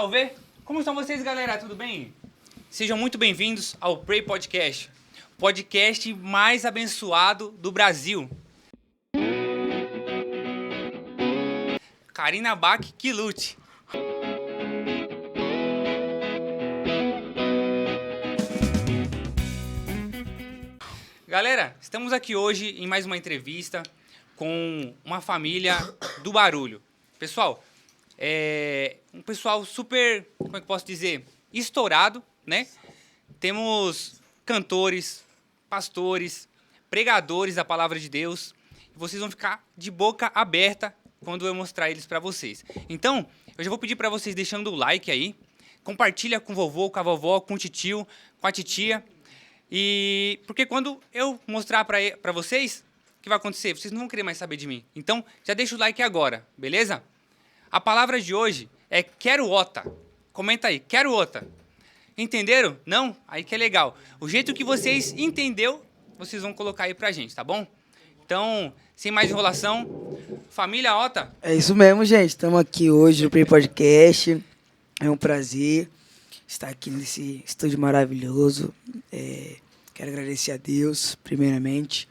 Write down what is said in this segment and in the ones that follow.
salve! Como estão vocês, galera? Tudo bem? Sejam muito bem-vindos ao Pray Podcast, o podcast mais abençoado do Brasil. Karina Bach, que lute! Galera, estamos aqui hoje em mais uma entrevista com uma família do barulho. Pessoal, um pessoal super, como é que eu posso dizer, estourado, né? Temos cantores, pastores, pregadores da palavra de Deus. Vocês vão ficar de boca aberta quando eu mostrar eles para vocês. Então, eu já vou pedir para vocês deixando o like aí. Compartilha com o vovô, com a vovó, com o titio, com a titia. E porque quando eu mostrar para vocês, o que vai acontecer? Vocês não vão querer mais saber de mim. Então, já deixa o like agora, beleza? A palavra de hoje é quero ota. Comenta aí, quero ota. Entenderam? Não? Aí que é legal. O jeito que vocês entendeu, vocês vão colocar aí pra gente, tá bom? Então, sem mais enrolação, família Ota. É isso mesmo, gente. Estamos aqui hoje no Pray Podcast. É um prazer estar aqui nesse estúdio maravilhoso. Quero agradecer a Deus, primeiramente.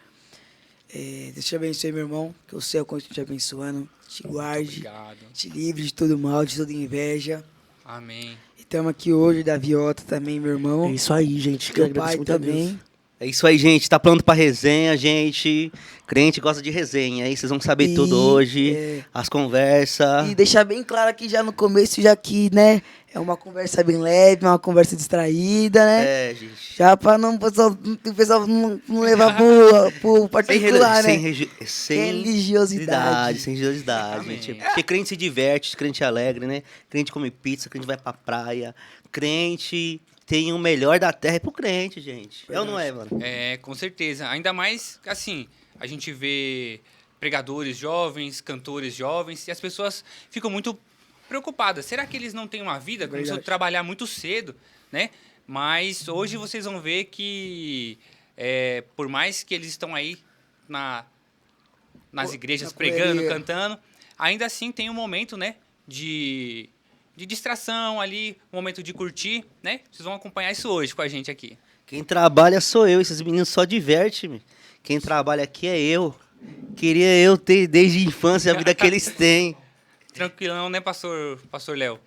Deus te abençoe, meu irmão, que o céu continue te abençoando, te guarde, Obrigado. te livre de todo mal, de toda inveja. Amém. E estamos aqui hoje, Davi Ota também, meu irmão. É isso aí, gente. Teu pai também. É isso aí, gente. Tá pronto pra resenha, gente. Crente gosta de resenha. Aí vocês vão saber tudo hoje. As conversas. E deixar bem claro aqui já no começo, já que, né, é uma conversa bem leve, uma conversa distraída, né? É, gente. Já pra o pessoal não levar pro particular, né? Sem religiosidade. Sem religiosidade, Amém. gente. Porque crente se diverte, crente é alegre, né? Crente come pizza, crente vai pra praia. Crente tem o melhor da terra pro crente, gente. É ou não é, mano? É, com certeza. Ainda mais, assim, a gente vê pregadores jovens, cantores jovens, e as pessoas ficam muito preocupadas. Será que eles não têm uma vida? Começam a trabalhar muito cedo, né? Mas hoje vocês vão ver que, por mais que eles estão aí nas igrejas pregando, cantando, ainda assim tem um momento, né, de distração ali, um momento de curtir, né? Vocês vão acompanhar isso hoje com a gente aqui. Quem trabalha sou eu, esses meninos só divertem-me. Quem trabalha aqui é eu. Queria eu ter desde a infância a vida que eles têm. Tranquilão, né, pastor Léo?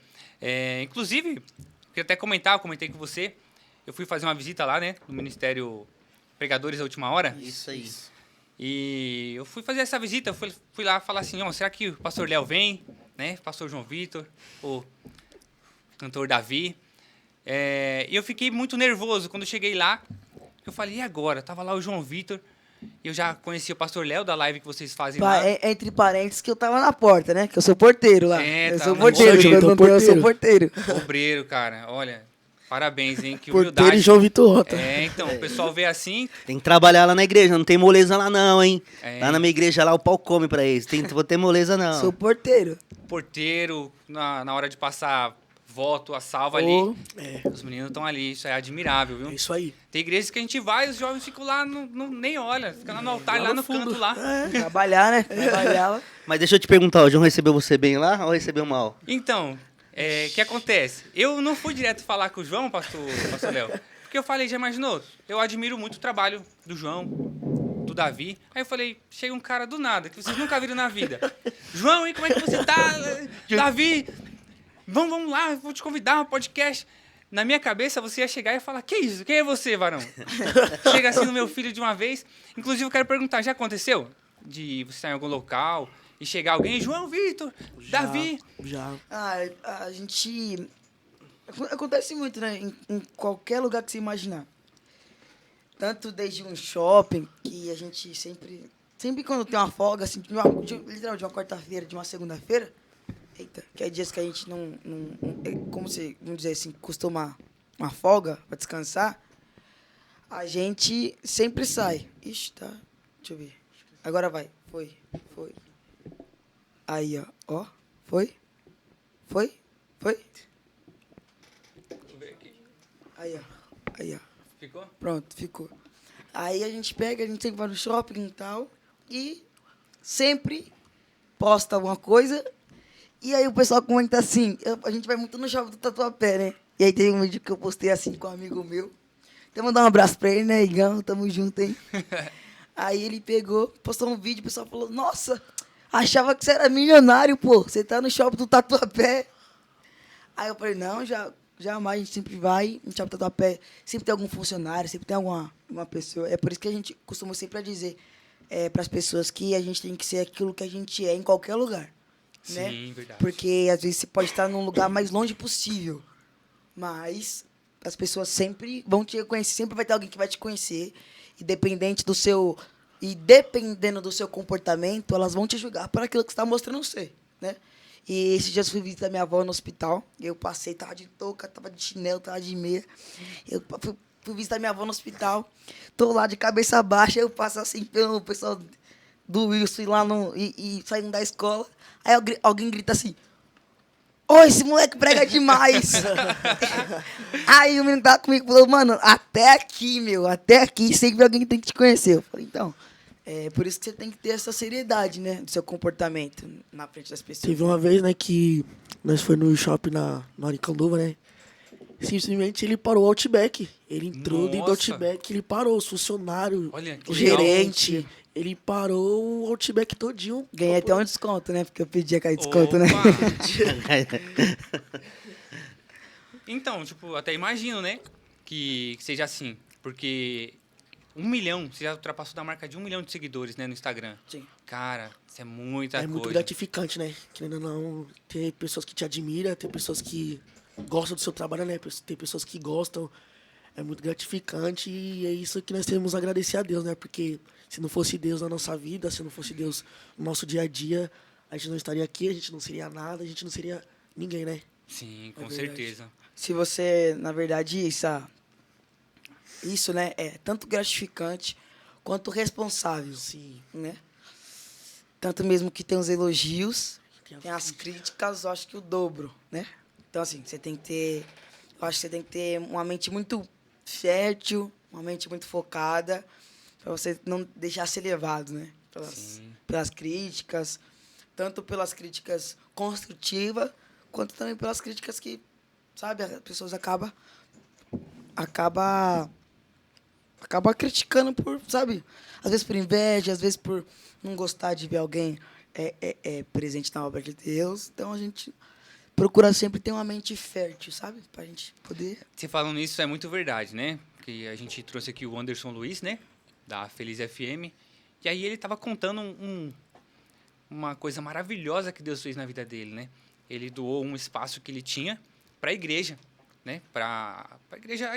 Inclusive, queria até comentar, eu comentei com você, eu fui fazer uma visita lá, né, no Ministério Pregadores da Última Hora. Isso aí. E eu fui fazer essa visita, fui lá falar assim, será que o pastor Léo vem, né, pastor João Vitor, o cantor Davi. E eu fiquei muito nervoso quando eu cheguei lá, eu falei, e agora? Tava lá o João Vitor, eu já conheci o pastor Léo da live que vocês fazem lá. Entre parênteses que eu tava na porta, né? Que eu sou porteiro lá. Eu tá, sou no porteiro, porteiro, quando não tem, eu sou porteiro. Obreiro, cara, olha, parabéns, hein, que Porteiro humildade. e João Vitor Ota. Então, o pessoal vê assim, Tem que trabalhar lá na igreja, não tem moleza lá não, hein? É. Lá na minha igreja lá o pau come pra eles. Vou ter moleza não. Sou porteiro. porteiro, na hora de passar voto, a salva ali, os meninos estão ali, isso é admirável, viu? É isso aí. Tem igrejas que a gente vai, os jovens ficam lá, nem olha, fica lá no altar, lá no canto lá. Trabalhar, né? Trabalhava. Mas deixa eu te perguntar, o João recebeu você bem lá ou recebeu mal? Então, o que acontece? Eu não fui direto falar com o João, pastor Léo, porque eu falei, já imaginou? Eu admiro muito o trabalho do João, do Davi. Aí eu falei, chega um cara do nada, que vocês nunca viram na vida. João, e como é que você tá? Davi, vamos lá, vou te convidar a um podcast. Na minha cabeça, você ia chegar e falar, que isso? Quem é você, varão? Chega assim no meu filho de uma vez. Inclusive, eu quero perguntar, já aconteceu? De você estar em algum local e chegar alguém, João Vitor, Davi. Já. A gente... Acontece muito, né? Em qualquer lugar que você imaginar. Tanto desde um shopping, que a gente sempre quando tem uma folga, assim, literalmente de uma quarta-feira, de uma segunda-feira, que é dias que a gente não como se, vamos dizer assim, costuma uma folga para descansar, a gente sempre sai. Ixi, tá. Deixa eu ver. Agora vai. Foi. Aí, ó. Foi. Deixa eu ver aqui. Aí, ó. Ficou? Pronto, ficou. Aí a gente sempre vai no shopping e tal, e sempre posta alguma coisa E aí o pessoal comenta assim, a gente vai muito no shopping do Tatuapé, né? E aí teve um vídeo que eu postei assim com um amigo meu. Então mandar um abraço pra ele, né, Igão? Tamo junto, hein? Aí ele pegou, postou um vídeo, o pessoal falou, nossa, achava que você era milionário, pô. Você tá no shopping do Tatuapé. Aí eu falei, não, jamais, a gente sempre vai no shopping do Tatuapé. Sempre tem algum funcionário, sempre tem uma pessoa. É por isso que a gente costuma sempre dizer para as pessoas que a gente tem que ser aquilo que a gente é em qualquer lugar. Né? Sim, verdade. Porque às vezes você pode estar num lugar mais longe possível. Mas as pessoas sempre vão te reconhecer, sempre vai ter alguém que vai te conhecer. E dependendo do seu comportamento, elas vão te julgar por aquilo que você está mostrando ser, né? E esses dias fui visitar minha avó no hospital. Eu passei, tava de touca, tava de chinelo, tava de meia. Eu fui visitar minha avó no hospital. Tô lá de cabeça baixa, eu passo assim pelo pessoal do Wilson lá e saindo da escola. Aí alguém grita assim, ô, esse moleque prega demais. Aí o menino que tava comigo falou, mano, até aqui, sempre alguém tem que te conhecer. Eu falei, então, é por isso que você tem que ter essa seriedade, né, do seu comportamento na frente das pessoas. Teve uma vez, né, que nós foi no shopping na Aricanduva, né? Simplesmente ele parou o Outback. Ele entrou dentro do Nossa. Outback, ele parou, os funcionários, Olha, que o legal. gerente. Ele parou o Outback todinho. Ganhei até um desconto, né, porque eu pedi aquele desconto, né. Opa! Então, tipo, até imagino, né? Que seja assim. Porque 1 milhão, você já ultrapassou da marca de 1 milhão de seguidores, né, no Instagram. Sim. Cara, isso é muita É coisa. muito gratificante, né? Querendo ou não, ter pessoas que te admiram, ter pessoas que gostam do seu trabalho, né? Ter pessoas que gostam. É muito gratificante e é isso que nós temos a agradecer a Deus, né? Porque se não fosse Deus na nossa vida, se não fosse Deus no nosso dia a dia, a gente não estaria aqui, a gente não seria nada, a gente não seria ninguém, né? Sim, com É verdade. certeza. Se você, na verdade, isso, né, é tanto gratificante quanto responsável, Sim. né? Tanto mesmo que tem os elogios, Tem tem as as críticas, eu acho que o dobro, né? Então, assim, eu acho que você tem que ter uma mente muito fértil, uma mente muito focada, para você não deixar ser levado, né? Sim. Pelas críticas, tanto pelas críticas construtivas, quanto também pelas críticas que, sabe, as pessoas acabam criticando por, sabe, às vezes por inveja, às vezes por não gostar de ver alguém presente na obra de Deus. Então a gente procura sempre ter uma mente fértil, sabe, pra gente poder... Você falando nisso é muito verdade, né? Porque a gente trouxe aqui o Anderson Luiz, né? Da Feliz FM. E aí ele tava contando uma coisa maravilhosa que Deus fez na vida dele, né? Ele doou um espaço que ele tinha para a igreja, né? A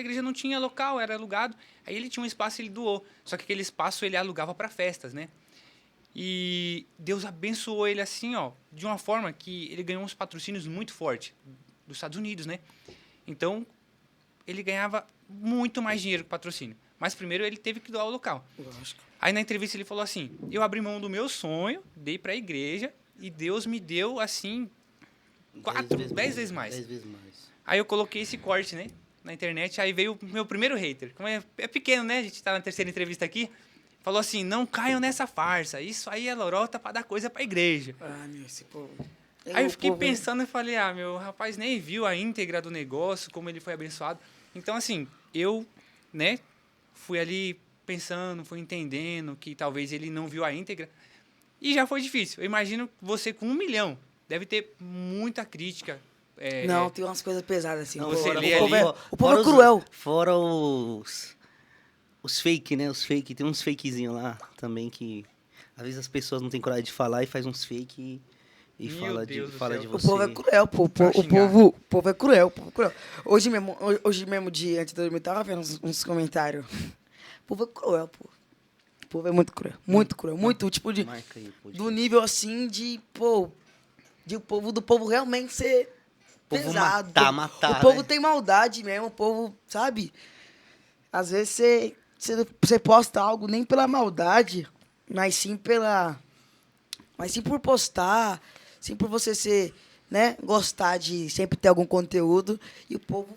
igreja não tinha local, era alugado. Aí ele tinha um espaço e ele doou. Só que aquele espaço ele alugava para festas, né? E Deus abençoou ele assim, ó, de uma forma que ele ganhou uns patrocínios muito fortes dos Estados Unidos, né? Então, ele ganhava muito mais dinheiro com patrocínio. Mas primeiro ele teve que doar o local. Lógico. Aí na entrevista ele falou assim, eu abri mão do meu sonho, dei para a igreja e Deus me deu, assim, 10 vezes mais. 10 vezes mais. Aí eu coloquei esse corte, né, na internet, aí veio o meu primeiro hater. Como é pequeno, né, a gente tá na terceira entrevista aqui. Falou assim, não caiam nessa farsa, isso aí é lorota para dar coisa para a igreja. Ah, meu, esse povo... Aí eu O fiquei povo- pensando e falei, meu rapaz nem viu a íntegra do negócio, como ele foi abençoado. Então, assim, eu, né, fui ali pensando, fui entendendo que talvez ele não viu a íntegra. E já foi difícil. Eu imagino você com 1 milhão, deve ter muita crítica. Não, tem umas coisas pesadas assim. Não, Você fora- lê o povo ali- o povo fora é cruel. Fora os fake, né? Os fake. Tem uns fakezinhos lá também que... Às vezes as pessoas não têm coragem de falar e faz uns fake e Meu fala Deus de, do fala céu. de O você. povo é cruel, pô. Pra O xingar. povo é cruel, o povo é cruel. Hoje mesmo, antes de eu dormir, tava vendo uns comentários. O povo é cruel, pô. O povo é muito cruel. Muito cruel. Muito, tipo, Marca aí, pô, do nível assim de, pô, do povo realmente ser povo pesado. matar, O povo né? tem maldade mesmo, o povo, sabe? Às vezes você posta algo nem pela maldade, mas sim por postar, sim por você ser, né, gostar de sempre ter algum conteúdo e o povo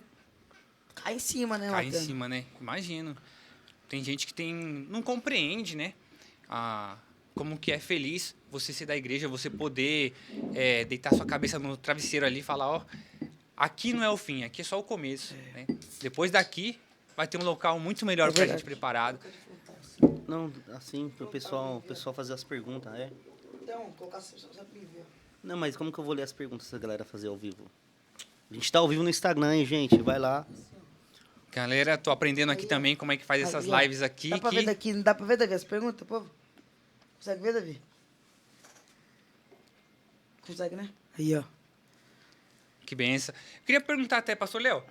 cai em cima, né, Cai em Matano? cima, né? Imagino. Tem gente que não compreende, né? como que é feliz você ser da igreja, você poder deitar sua cabeça no travesseiro ali e falar, ó, aqui não é o fim, aqui é só o começo, né? Depois daqui vai ter um local muito melhor pra gente preparado. Não, assim, pro pessoal fazer as perguntas, Então, colocar sempre ver. Não, mas como que eu vou ler as perguntas se a galera fazer ao vivo? A gente tá ao vivo no Instagram, hein, gente? Vai lá. Galera, tô aprendendo aqui também como é que faz essas Aí, ó. lives aqui. Dá pra ver daqui, não dá pra ver, Davi, as perguntas, povo? Consegue ver, Davi? Consegue, né? Aí, ó. Que benção. Queria perguntar até, pastor Léo,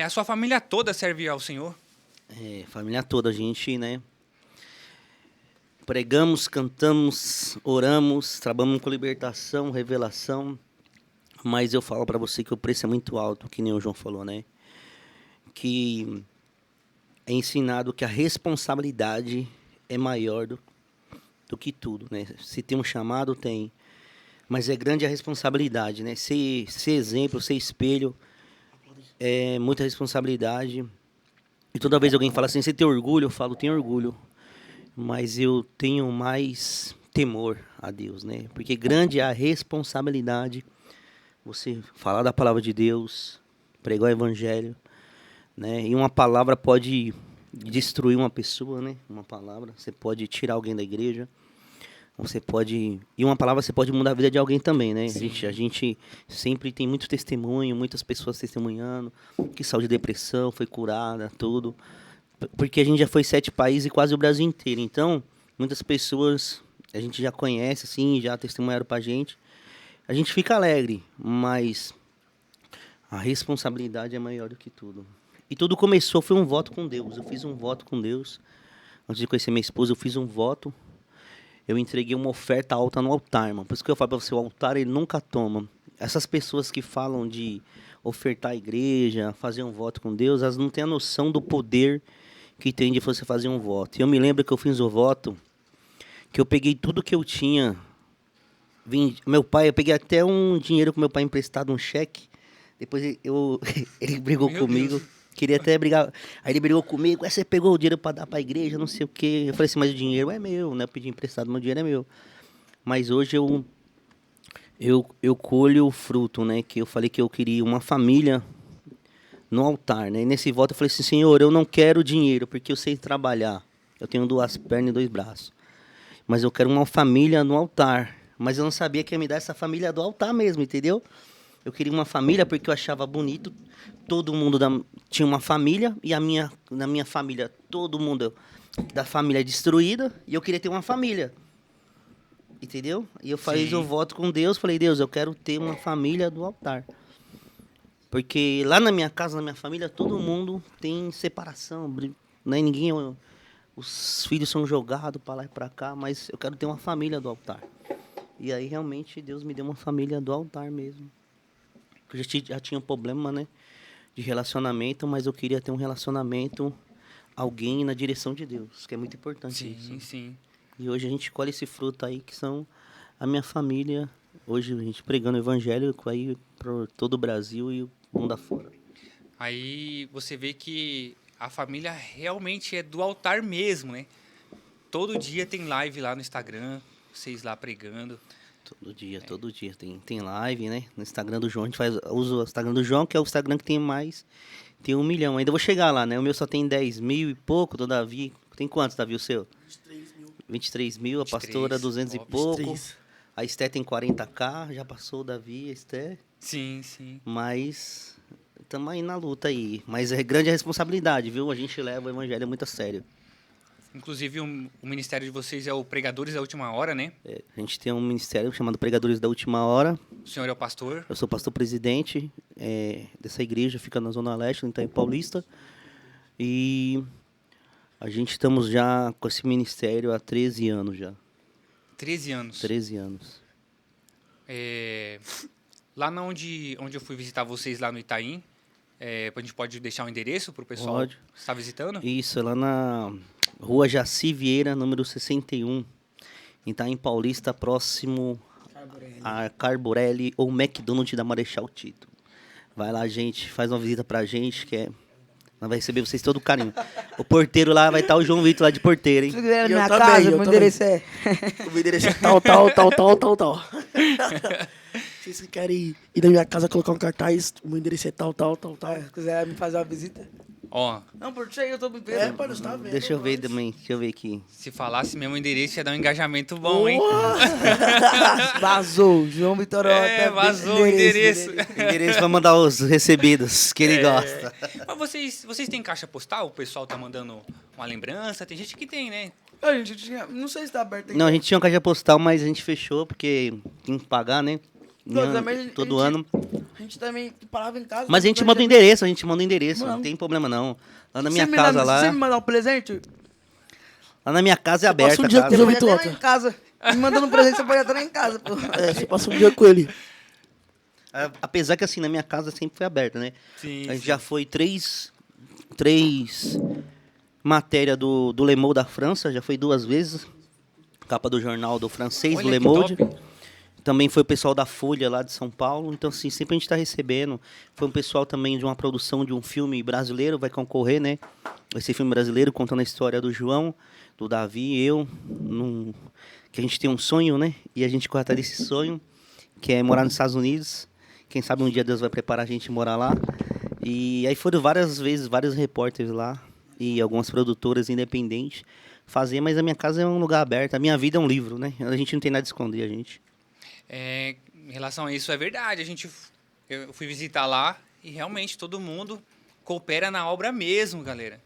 a sua família toda serve ao Senhor? Família toda, a gente, né? Pregamos, cantamos, oramos, trabalhamos com libertação, revelação. Mas eu falo pra você que o preço é muito alto, que nem o João falou, né? Que é ensinado que a responsabilidade é maior do que tudo, né? Se tem um chamado, tem. Mas é grande a responsabilidade, né? Ser exemplo, ser espelho, é muita responsabilidade. E toda vez alguém fala assim, você tem orgulho? Eu falo, tenho orgulho. Mas eu tenho mais temor a Deus, né? Porque grande é a responsabilidade. Você falar da palavra de Deus, pregar o evangelho, né? E uma palavra pode destruir uma pessoa, né? Uma palavra, você pode tirar alguém da igreja. E uma palavra você pode mudar a vida de alguém também, né? A gente sempre tem muito testemunho, muitas pessoas testemunhando que saiu de depressão, foi curada, tudo. Porque a gente já foi 7 países e quase o Brasil inteiro. Então, muitas pessoas a gente já conhece, assim, já testemunharam pra gente. A gente fica alegre, mas a responsabilidade é maior do que tudo. E tudo começou, foi um voto com Deus. Eu fiz um voto com Deus. Antes de conhecer minha esposa, eu fiz um voto. Eu entreguei uma oferta alta no altar, irmão. Por isso que eu falo pra você, o altar ele nunca toma. Essas pessoas que falam de ofertar a igreja, fazer um voto com Deus, elas não têm a noção do poder que tem de você fazer um voto. E eu me lembro que eu fiz o voto, que eu peguei tudo que eu tinha. Eu peguei até um dinheiro com meu pai emprestado, um cheque. Depois ele brigou comigo. Deus. Queria até brigar. Aí ele brigou comigo. Você pegou o dinheiro pra dar pra igreja, não sei o quê. Eu falei assim, mas o dinheiro é meu, né? Eu pedi emprestado, meu dinheiro é meu. Mas hoje eu colho o fruto, né? Que eu falei que eu queria uma família no altar, né? E nesse voto eu falei assim, Senhor, eu não quero dinheiro, porque eu sei trabalhar. Eu tenho 2 pernas e 2 braços. Mas eu quero uma família no altar. Mas eu não sabia que ia me dar essa família do altar mesmo, entendeu? Eu queria uma família porque eu achava bonito. Todo mundo tinha uma família. E na minha família, todo mundo da família é destruída. E eu queria ter uma família. Entendeu? E eu fiz o voto com Deus. Falei, Deus, eu quero ter uma família do altar. Porque lá na minha casa, na minha família, todo mundo tem separação. Né? Os filhos são jogados para lá e para cá. Mas eu quero ter uma família do altar. E aí, realmente, Deus me deu uma família do altar mesmo. Eu já tinha um problema, né? De relacionamento, mas eu queria ter um relacionamento, alguém na direção de Deus, que é muito importante isso. Sim, sim. E hoje a gente colhe esse fruto aí, que são a minha família. Hoje a gente pregando o evangelho aí para todo o Brasil e o mundo afora. Aí você vê que a família realmente é do altar mesmo, né? Todo dia tem live lá no Instagram, vocês lá pregando. Todo dia. Tem live, né? No Instagram do João, a gente usa o Instagram do João, que é o Instagram que tem 1 milhão. Ainda vou chegar lá, né? O meu só tem 10 mil e pouco, do Davi. Tem quantos, Davi, o seu? 23 mil. 23 mil, a 23, pastora 200 e ó, pouco. 23. A Esté tem 40k, já passou o Davi, a Esté. Sim, sim. Mas estamos aí na luta aí. Mas é grande a responsabilidade, viu? A gente leva o evangelho muito a sério. Inclusive, o ministério de vocês é o Pregadores da Última Hora, né? A gente tem um ministério chamado Pregadores da Última Hora. O senhor é o pastor. Eu sou pastor presidente dessa igreja, fica na Zona Leste, no Itaim Paulista. E a gente estamos já com esse ministério há 13 anos já. 13 anos. 13 anos. Lá onde eu fui visitar vocês lá no Itaim, a gente pode deixar o endereço para o pessoal Pode. que está visitando? Isso, é lá na Rua Jaci Vieira, número 61. Em Itaim Paulista, próximo a Carborelli ou McDonald's da Marechal Tito. Vai lá, gente, faz uma visita pra gente, que é Nós vai receber vocês todo carinho. O porteiro lá vai estar o João Vitor lá de porteiro, hein? Se quiser na Eu minha também, casa, eu meu também. endereço é... O meu endereço é tal. Vocês que querem ir na minha casa colocar um cartaz, o meu endereço é tal. Se quiser me fazer uma visita. Ó, Não, por isso aí eu tô me vendo. É, mano, você tá vendo. Deixa eu ver também, deixa eu ver aqui. se falasse mesmo o endereço, ia dar um engajamento bom, hein? Vazou, João Vitor É, vazou o endereço. Endereço pra mandar os recebidos que ele gosta. Mas vocês têm caixa postal? O pessoal tá mandando uma lembrança? Tem gente que tem, né? A gente tinha... Não sei se tá aberto ainda. Não, a gente tinha uma caixa postal, mas a gente fechou porque tinha que pagar, né? Não, também Todo a ano. gente- A gente também parava em casa. Mas a gente depois manda o endereço, não Mano. tem problema não. Lá na Se minha você me casa dá- lá, Se você me mandar um presente, lá na minha casa é passa aberta um a dia casa. com o você João pode Vitor até ir lá Ota. em casa. Me mandando um presente, você pode até ir lá em casa, pô. É, você passa um dia com ele. Apesar que assim, na minha casa sempre foi aberta, né? Sim. A gente já foi três matérias do Le Monde da França, já foi 2 vezes. Capa do jornal do francês, do Olha Le que Monde. top. Também foi o pessoal da Folha lá de São Paulo. Então, assim, sempre a gente está recebendo. Foi um pessoal também de uma produção de um filme brasileiro, vai concorrer, né? Esse filme brasileiro contando a história do João, do Davi e eu. Que a gente tem um sonho, né? E a gente corre atrás desse sonho, que é morar nos Estados Unidos. Quem sabe um dia Deus vai preparar a gente morar lá. E aí foram várias vezes, vários repórteres lá. E algumas produtoras independentes fazer, mas a minha casa é um lugar aberto. A minha vida é um livro, né? A gente não tem nada a esconder, a gente. É, em relação a isso, é verdade. Eu fui visitar lá e realmente todo mundo coopera na obra mesmo, galera.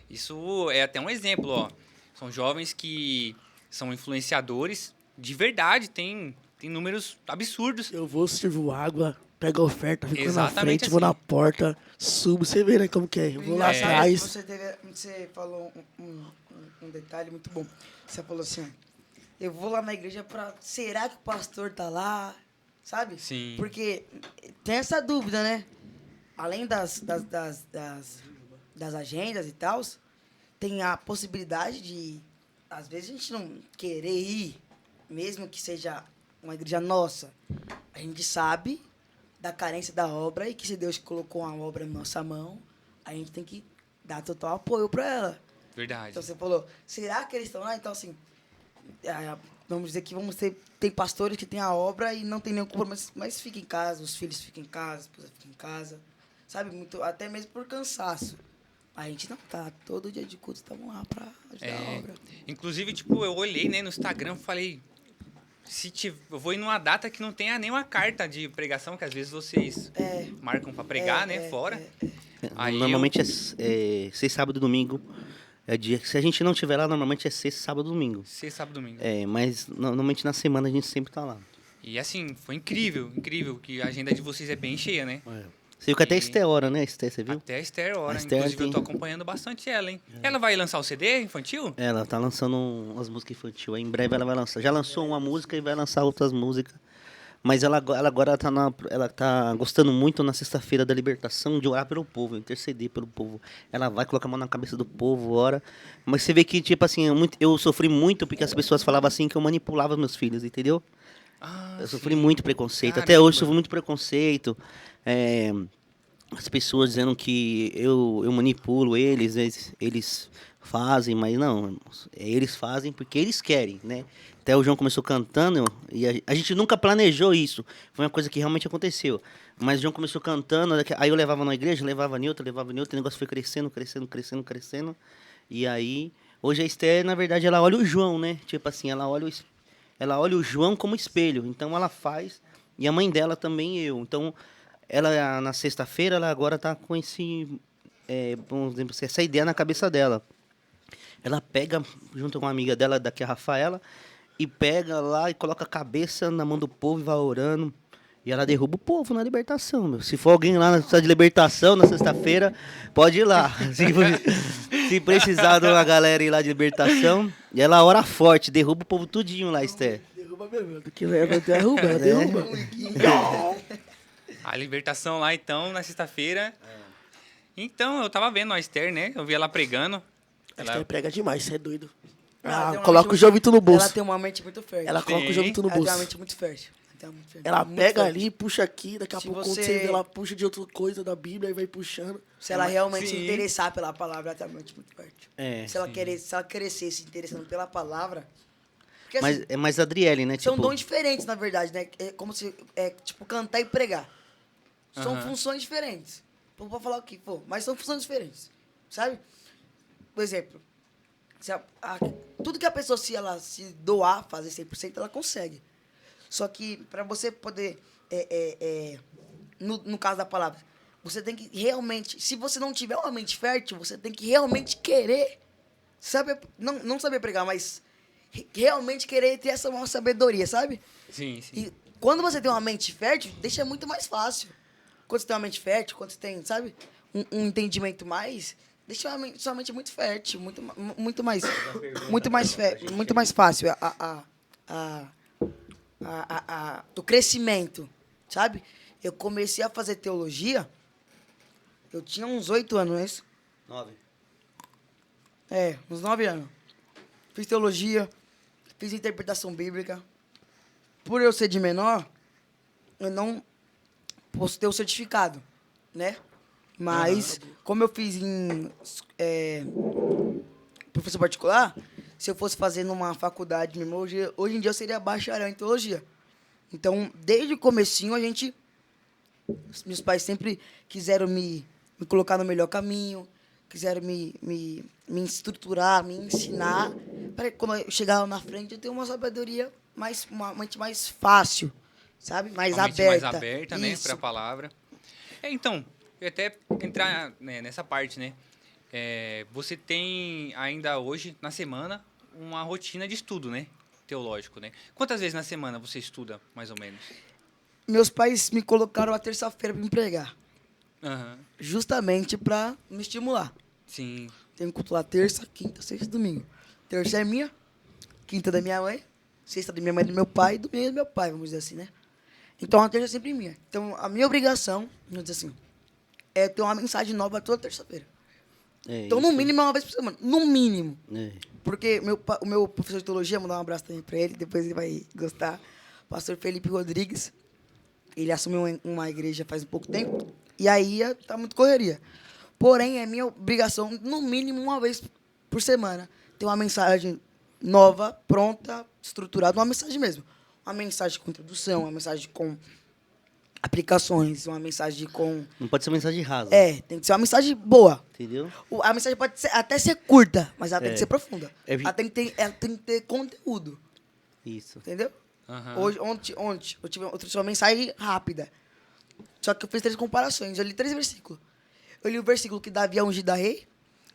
Isso é até um exemplo, ó. São jovens que são influenciadores de verdade, tem números absurdos. Eu vou, sirvo água, pego a oferta, fico na Exatamente frente, vou assim. na porta, subo, você vê, né, como que é. Eu vou lá É. atrás. Você falou um detalhe muito bom. Você falou assim, ó, eu vou lá na igreja pra... Será que o pastor tá lá? Sabe? Sim. Porque tem essa dúvida, né? Além das agendas e tal, tem a possibilidade de, às vezes, a gente não querer ir, mesmo que seja uma igreja nossa. A gente sabe da carência da obra e que se Deus colocou uma obra na nossa mão, a gente tem que dar total apoio para ela. Verdade. Então você falou, será que eles estão lá? Então, assim, vamos dizer que tem pastores que têm a obra e não tem nenhum compromisso, mas fica em casa, os filhos ficam em casa, a esposa fica em casa, sabe? Muito, até mesmo por cansaço. A gente não tá, todo dia de culto estamos lá para ajudar a obra. Inclusive, tipo, eu olhei, né, no Instagram e falei, eu vou ir numa data que não tenha nenhuma carta de pregação, que às vezes vocês marcam para pregar, né, fora. Aí Normalmente é sexta, sábado e domingo. É dia que se a gente não tiver lá, normalmente é sexta, sábado e domingo. Sexta, sábado, domingo. Mas normalmente na semana a gente sempre tá lá. E assim, foi incrível, que a agenda de vocês é bem cheia, né? Você viu que até a Esther ora, né, Esther, você viu? Até a Esther ora. A Esther Inclusive, eu tô tem- acompanhando bastante ela, hein? Ela vai lançar o CD infantil? Ela tá lançando umas músicas infantis. Aí em breve ela vai lançar. Já lançou uma música e vai lançar outras músicas. Mas ela agora ela tá gostando muito na sexta-feira da libertação de orar pelo povo, interceder pelo povo. Ela vai colocar a mão na cabeça do povo, ora. Mas você vê que, tipo assim, eu sofri muito porque as pessoas falavam assim que eu manipulava meus filhos, entendeu? Ah, Eu sofri muito preconceito. Até Caramba. hoje sofro muito preconceito. As pessoas dizendo que eu manipulo eles fazem, mas não, irmãos. Eles fazem porque eles querem, né? Até o João começou cantando e a gente nunca planejou isso. Foi uma coisa que realmente aconteceu. Mas o João começou cantando, aí eu levava na igreja, levava em outra, o negócio foi crescendo. E aí, hoje a Esther, na verdade, ela olha o João, né? Tipo assim, ela olha o João como espelho. Então ela faz, e a mãe dela também eu. Então, ela na sexta-feira, ela agora tá com vamos dizer, essa ideia na cabeça dela. Ela pega, junto com uma amiga dela, daqui a Rafaela, e pega lá e coloca a cabeça na mão do povo e vai orando. E ela derruba o povo na libertação, meu. Se for alguém lá na sala de libertação, na sexta-feira, pode ir lá. Se precisar de uma galera ir lá de libertação, e ela ora forte, derruba o povo tudinho lá, Esther. Derruba mesmo, do que ela derruba, ela derruba. a libertação lá, então, na sexta-feira. Então, eu tava vendo a Esther, né? Eu vi ela pregando. A Esther prega demais, você é doido. Ela tem uma Coloca mente o Jovito no bolso. Ela tem uma mente muito fértil. Ela coloca o Sim. Jovito no Ela tem uma bolso. mente muito fértil. Então, é muito diferente. Ela Muito pega diferente. ali, puxa aqui, daqui a Se pouco você- quando você vê, ela puxa de outra coisa da Bíblia e vai puxando. Se ela realmente se Sim. interessar pela palavra, ela tá muito fértil. É, Se ela crescer se interessando pela palavra. Porque Mas assim, é mais Adriele, né? são Tipo, dons diferentes, na verdade, né? É como se, tipo, cantar e pregar. São Aham. funções diferentes. Vou falar o que for, mas são funções diferentes, sabe? Por exemplo, tudo que a pessoa, se ela se doar, fazer 100%, ela consegue. Só que, para você poder, no caso da palavra, você tem que realmente, se você não tiver uma mente fértil, você tem que realmente querer, não saber pregar, mas realmente querer ter essa uma sabedoria, sabe? Sim, sim. E quando você tem uma mente fértil, deixa muito mais fácil. Quando você tem uma mente fértil, quando você tem, sabe, um entendimento mais, deixa sua mente muito fértil, muito mais fácil o crescimento, sabe? Eu comecei a fazer teologia, eu tinha uns 8 anos, não é isso? 9. Uns 9 anos. Fiz teologia, fiz interpretação bíblica. Por eu ser de menor, eu não posso ter o certificado, né? Mas, como eu fiz em professor particular, se eu fosse fazer numa faculdade mesmo, hoje em dia eu seria bacharel em teologia. Então, desde o comecinho, meus pais sempre quiseram me colocar no melhor caminho, quiseram me estruturar, me ensinar, para quando eu chegar lá na frente, eu ter uma sabedoria uma mente mais fácil, sabe? Mais Uma mente aberta. mais aberta, né, Isso. para a palavra. Então, eu ia até entrar, né, nessa parte, né? Você tem ainda hoje, na semana, uma rotina de estudo, né? Teológico, né? Quantas vezes na semana você estuda, mais ou menos? Meus pais me colocaram a terça-feira para me pregar, Aham. justamente para me estimular. Sim. Tenho culto lá terça, quinta, sexta e domingo. Terça é minha, quinta da minha mãe, sexta da minha mãe e do meu pai, e domingo é do meu pai, vamos dizer assim, né? Então a terça é sempre minha. Então a minha obrigação, vamos dizer assim, é ter uma mensagem nova toda terça-feira. Então, no mínimo, é uma vez por semana. No mínimo. Porque o meu professor de teologia, mandar um abraço também para ele, depois ele vai gostar. Pastor Felipe Rodrigues. Ele assumiu uma igreja faz um pouco tempo. E aí tá muito correria. Porém, é minha obrigação, no mínimo, uma vez por semana, ter uma mensagem nova, pronta, estruturada, uma mensagem mesmo. Uma mensagem com introdução, uma mensagem com aplicações, uma mensagem com... Não pode ser mensagem rasa. tem que ser uma mensagem boa. Entendeu? A mensagem pode até ser curta, mas ela tem que ser profunda. Ela tem que ter conteúdo. Isso. Entendeu? Aham. Ontem eu tive uma mensagem rápida. Só que eu fiz 3 comparações. Eu li 3 versículos. Eu li o versículo que Davi é ungido a rei,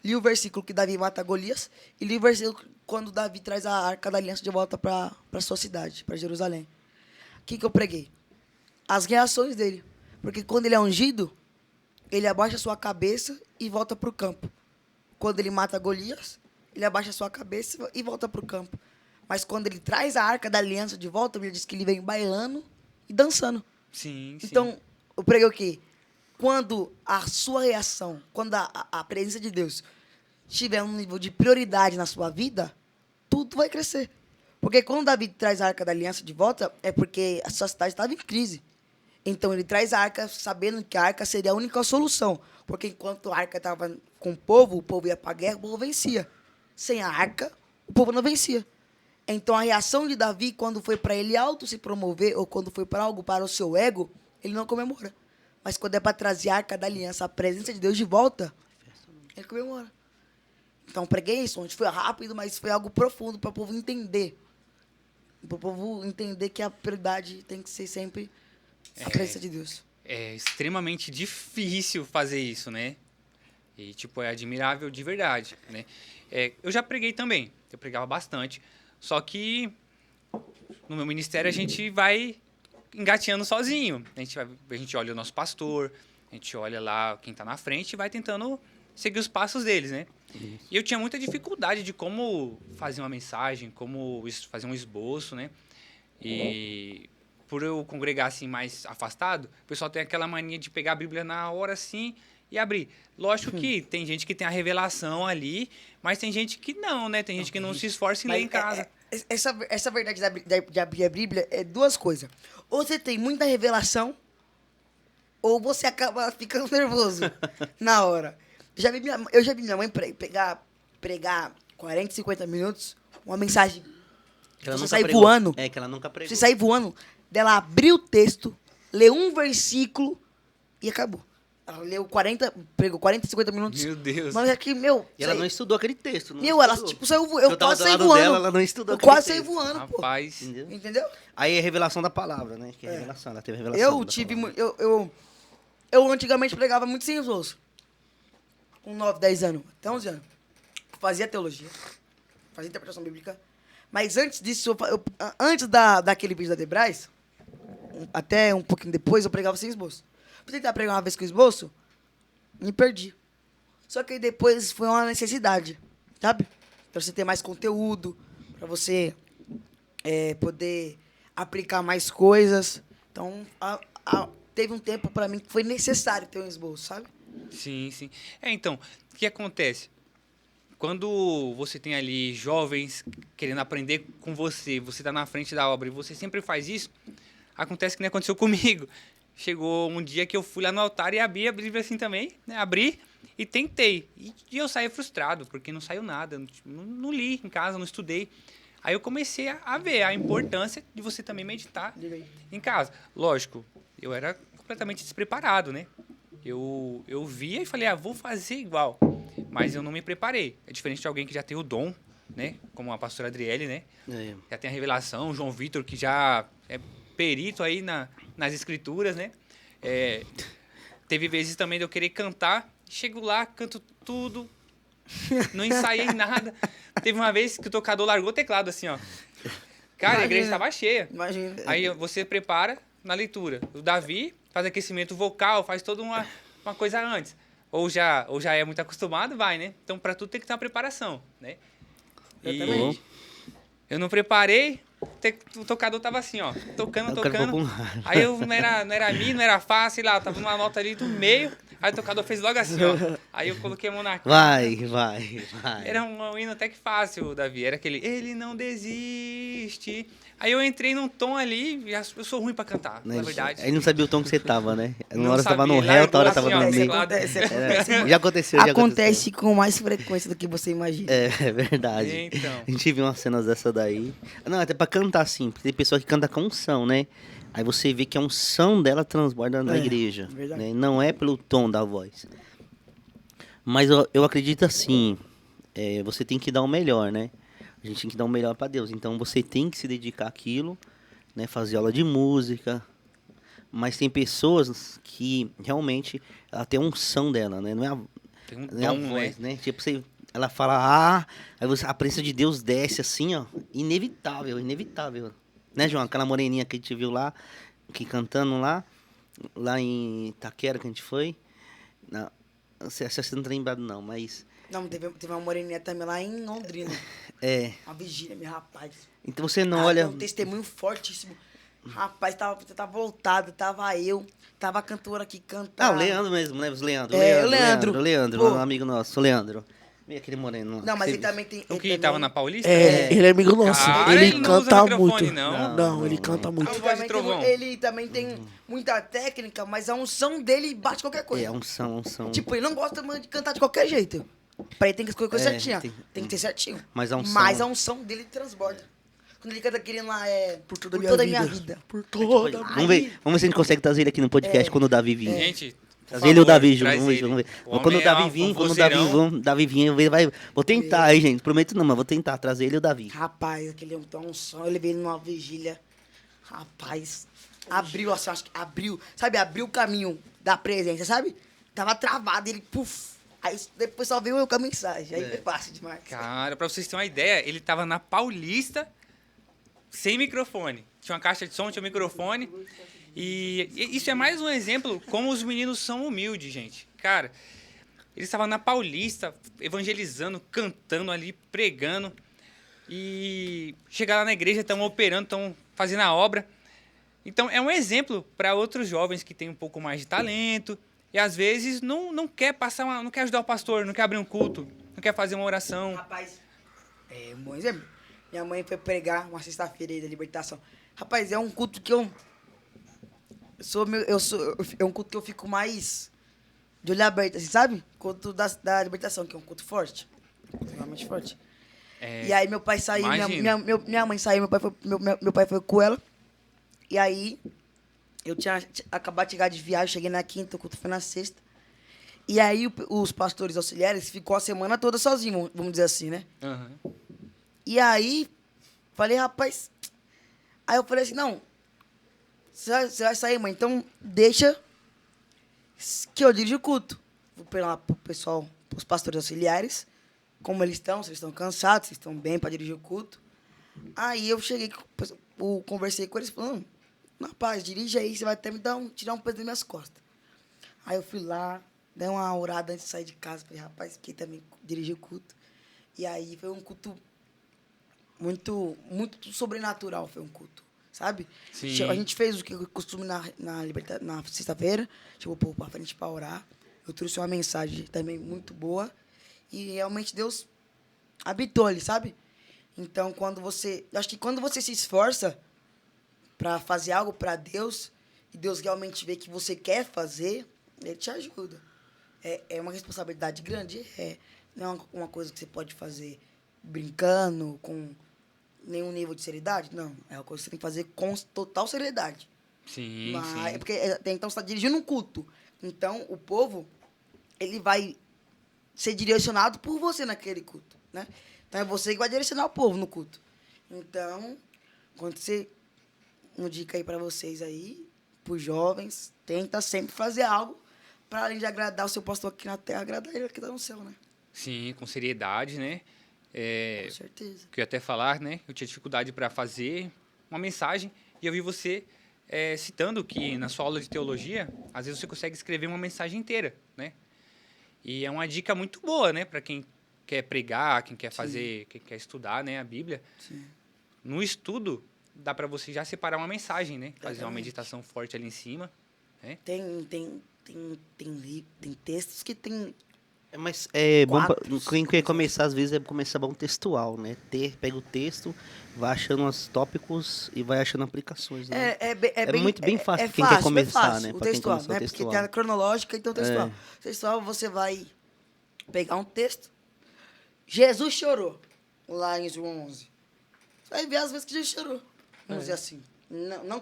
li o versículo que Davi mata Golias, e li o versículo quando Davi traz a Arca da Aliança de volta para sua cidade, para Jerusalém. O que eu preguei? As reações dele. Porque quando ele é ungido, ele abaixa sua cabeça e volta para o campo. Quando ele mata Golias, ele abaixa sua cabeça e volta para o campo. Mas quando ele traz a Arca da Aliança de volta, ele diz que ele vem bailando e dançando. Sim, sim. Então, eu preguei o quê? Quando a sua reação, quando a presença de Deus tiver um nível de prioridade na sua vida, tudo vai crescer. Porque quando Davi traz a Arca da Aliança de volta, é porque a sua cidade estava em crise. Então, ele traz a arca sabendo que a arca seria a única solução. Porque enquanto a arca estava com o povo ia para a guerra, o povo vencia. Sem a arca, o povo não vencia. Então, a reação de Davi, quando foi para ele auto se promover, ou quando foi para algo para o seu ego, ele não comemora. Mas quando é para trazer a Arca da Aliança, a presença de Deus de volta, ele comemora. Então, preguei isso, onde foi rápido, mas foi algo profundo para o povo entender. Para o povo entender que a prioridade tem que ser sempre a presença de Deus. É extremamente difícil fazer isso, né? E, tipo, é admirável de verdade, né? Eu já preguei também, eu pregava bastante. Só que no meu ministério a gente vai engateando sozinho. A gente olha o nosso pastor, a gente olha lá quem está na frente e vai tentando seguir os passos deles, né? Isso. E eu tinha muita dificuldade de como fazer uma mensagem, como fazer um esboço, né? E por eu congregar assim mais afastado, o pessoal tem aquela mania de pegar a Bíblia na hora assim e abrir. Lógico que tem gente que tem a revelação ali, mas tem gente que não, né? Tem gente que não se esforça em ler em casa. essa verdade de abrir a Bíblia é duas coisas. Ou você tem muita revelação, ou você acaba ficando nervoso na hora. Eu já vi minha mãe pregar 40, 50 minutos, uma mensagem. Que ela Você nunca sair pregou. voando. É, que ela nunca pregou. Você sair voando, dela abrir o texto, ler um versículo e acabou. Ela leu 40, pregou 40, 50 minutos. Meu Deus. Mas é que, meu... E ela não estudou aquele texto. Não Meu, ela, estudou. tipo, saiu... Se Eu tava quase do saí lado voando. dela, ela não estudou Eu aquele quase saí texto. voando, pô. Rapaz. Entendeu? Entendeu? Aí é revelação da palavra, né? Que é revelação. Ela teve revelação. Eu da tive... palavra. Eu antigamente pregava muito sem os ossos. Com 9, 10 anos. Até 11 anos. Fazia teologia. Fazia interpretação bíblica. Mas antes disso, antes daquele vídeo da Debrais, até um pouquinho depois, eu pregava sem esboço. Fui tentar pregar uma vez com esboço, me perdi. Só que aí depois foi uma necessidade, sabe? Pra você ter mais conteúdo, pra você poder aplicar mais coisas. Então, teve um tempo pra mim que foi necessário ter um esboço, sabe? Sim, sim. Então, o que acontece? Quando você tem ali jovens querendo aprender com você tá na frente da obra e você sempre faz isso, acontece que nem aconteceu comigo. Chegou um dia que eu fui lá no altar e abri a Bíblia assim também, né? Abri e tentei. E eu saí frustrado, porque não saiu nada. Não li em casa, não estudei. Aí eu comecei a ver a importância de você também meditar em casa. Lógico, eu era completamente despreparado, né? Eu via e falei, vou fazer igual. Mas eu não me preparei. É diferente de alguém que já tem o dom, né? Como a pastora Adriele, né? É. Já tem a revelação. O João Vitor, que já é perito aí nas escrituras, né? Teve vezes também de eu querer cantar. Chego lá, canto tudo. Não ensaiei nada. Teve uma vez que o tocador largou o teclado assim, ó. Cara, a igreja estava cheia. Imagina. Aí você prepara na leitura. O Davi faz aquecimento vocal, faz toda uma coisa antes. Ou já é muito acostumado, vai, né? Então, para tudo tem que ter uma preparação, né? Exatamente. Eu não preparei, o tocador tava assim, ó, tocando. Aí eu não era mi, não era fá, sei lá, eu tava numa nota ali do meio. Aí o tocador fez logo assim, ó. Aí eu coloquei a mão na cara. Vai. Era um hino até que fácil, Davi. Era aquele, ele não desiste. Aí eu entrei num tom ali, e eu sou ruim pra cantar, na verdade. Aí não sabia o tom que você tava, né? Uma Não hora você tava no sabia, ré, outra hora largou tava no assim, ó, meio. teclado. Já aconteceu. Acontece com mais frequência do que você imagina. É verdade. Então. A gente viu umas cenas dessa daí. Não, até pra cantar assim, porque tem pessoa que canta com unção, né? Aí você vê que a unção dela transborda na igreja. Verdade. Né? Não é pelo tom da voz. Mas eu acredito assim, você tem que dar o melhor, né? A gente tem que dar o melhor pra Deus. Então você tem que se dedicar àquilo, né? Fazer aula de música. Mas tem pessoas que realmente ela tem a unção dela, né? Não é Tem um não é a dom, voz, né? Tipo, ela fala, aí a presença de Deus desce assim, ó. Inevitável. Né, João? Aquela moreninha que a gente viu lá, que cantando lá em Itaquera que a gente foi. Não, você não tá lembrado não, mas... Não, teve uma moreninha também lá em Londrina. Uma vigília, meu rapaz. Então você não olha... Um testemunho fortíssimo. Rapaz, tava voltado, tava eu, tava a cantora aqui cantando. o Leandro mesmo, né? O Leandro, Pô. um amigo nosso, o Leandro. E aquele moreno. Não, mas Você- ele também tem... O ele que também- tava na Paulista? Ele é amigo nosso. Cara, ele ele não usa canta microfone, muito. não. Não, ele canta muito. Ah, Ele voz de também, trovão. ele também tem muita técnica, mas a unção dele bate qualquer coisa. É, unção. Tipo, ele não gosta de cantar de qualquer jeito. Pra ele tem que escolher coisa certinha. Tem que ter certinho. Mas a unção- Mas a unção dele transborda. Quando ele canta aquele lá, Por toda a minha vida. Por toda a Vamos ver se a gente consegue trazer ele aqui no podcast quando o Davi vir. Gente, por Trazer ele e o favor, Davi junto, traz vamos ver. ele. O Quando o homem Davi é vir, um quando o vozeirão. Davi vir, ele vai... Vou tentar aí, gente. Prometo não, mas vou tentar trazer ele e o Davi. Rapaz, aquele é um som. Eu levei ele numa vigília. Rapaz, abriu assim, acho que abriu. Sabe, abriu o caminho da presença, sabe? Tava travado, ele, puf. Aí depois só veio eu com a mensagem. Aí foi fácil demais. Cara, pra vocês terem uma ideia, ele tava na Paulista sem microfone. Tinha uma caixa de som, tinha um microfone. E isso é mais um exemplo como os meninos são humildes, gente. Cara, eles estavam na Paulista, evangelizando, cantando ali, pregando. E chegaram lá na igreja, estão operando, estão fazendo a obra. Então, é um exemplo para outros jovens que têm um pouco mais de talento. E às vezes não quer passar não quer ajudar o pastor, não quer abrir um culto, não quer fazer uma oração. Rapaz, um bom exemplo. Minha mãe foi pregar uma sexta-feira aí da libertação. Rapaz, é um culto que é um culto que eu fico mais de olho aberto, assim, sabe? Culto da libertação, que é um culto forte. Um culto realmente forte. É, E aí meu pai saiu, imagino. minha mãe saiu, meu pai foi com ela. E aí eu tinha acabado de chegar de viagem, cheguei na quinta, o culto foi na sexta. E aí os pastores auxiliares ficou a semana toda sozinho, vamos dizer assim, né? Aham. E aí, falei, rapaz... Aí eu falei assim, não, você vai sair, mãe, então deixa que eu dirijo o culto. Vou pegar pro pessoal, pros pastores auxiliares, como eles estão, se eles estão cansados, se estão bem para dirigir o culto. Aí eu cheguei, conversei com eles, falando, rapaz, dirige aí, você vai até me tirar um peso das minhas costas. Aí eu fui lá, dei uma orada antes de sair de casa, falei, rapaz, quem também dirigiu o culto. E aí foi um culto muito, muito sobrenatural, foi um culto, sabe? Sim. A gente fez o que costume na sexta-feira, chegou o povo pra frente para orar. Eu trouxe uma mensagem também muito boa e realmente Deus habitou ali, sabe? Então, eu acho que quando você se esforça para fazer algo para Deus e Deus realmente vê que você quer fazer, Ele te ajuda. É uma responsabilidade grande, não é uma coisa que você pode fazer brincando, com nenhum nível de seriedade, não. É uma coisa que você tem que fazer com total seriedade. Sim, Mas, sim. é porque até então você está dirigindo um culto. Então, o povo, ele vai ser direcionado por você naquele culto, né? Então, é você que vai direcionar o povo no culto. Então, quando você... Uma dica aí para vocês aí, pros jovens, tenta sempre fazer algo para além de agradar o seu pastor aqui na terra, agradar ele aqui no céu, né? Sim, com seriedade, né? Com certeza. Que eu ia até falar, né? Eu tinha dificuldade para fazer uma mensagem e eu vi você citando que na sua aula de teologia, às vezes você consegue escrever uma mensagem inteira, né? E é uma dica muito boa, né? Para quem quer pregar, quem quer fazer, quem quer estudar, né? A Bíblia. Sim. No estudo, dá para você já separar uma mensagem, né? Fazer uma Exatamente. meditação forte ali em cima, né? Tem textos que tem... Mas é bom, Quatro, quem quer cinco, começar, às vezes, é começar bom textual, né? Pega o texto, vai achando os tópicos e vai achando aplicações, né? Muito bem fácil pra quem quer começar, né? O Pra quem textual, começar o né? Porque textual. tem a cronológica, então o textual. É. Textual, você vai pegar um texto. Jesus chorou, lá em João 11. Você vai ver as vezes que Jesus chorou. Vamos dizer assim. Não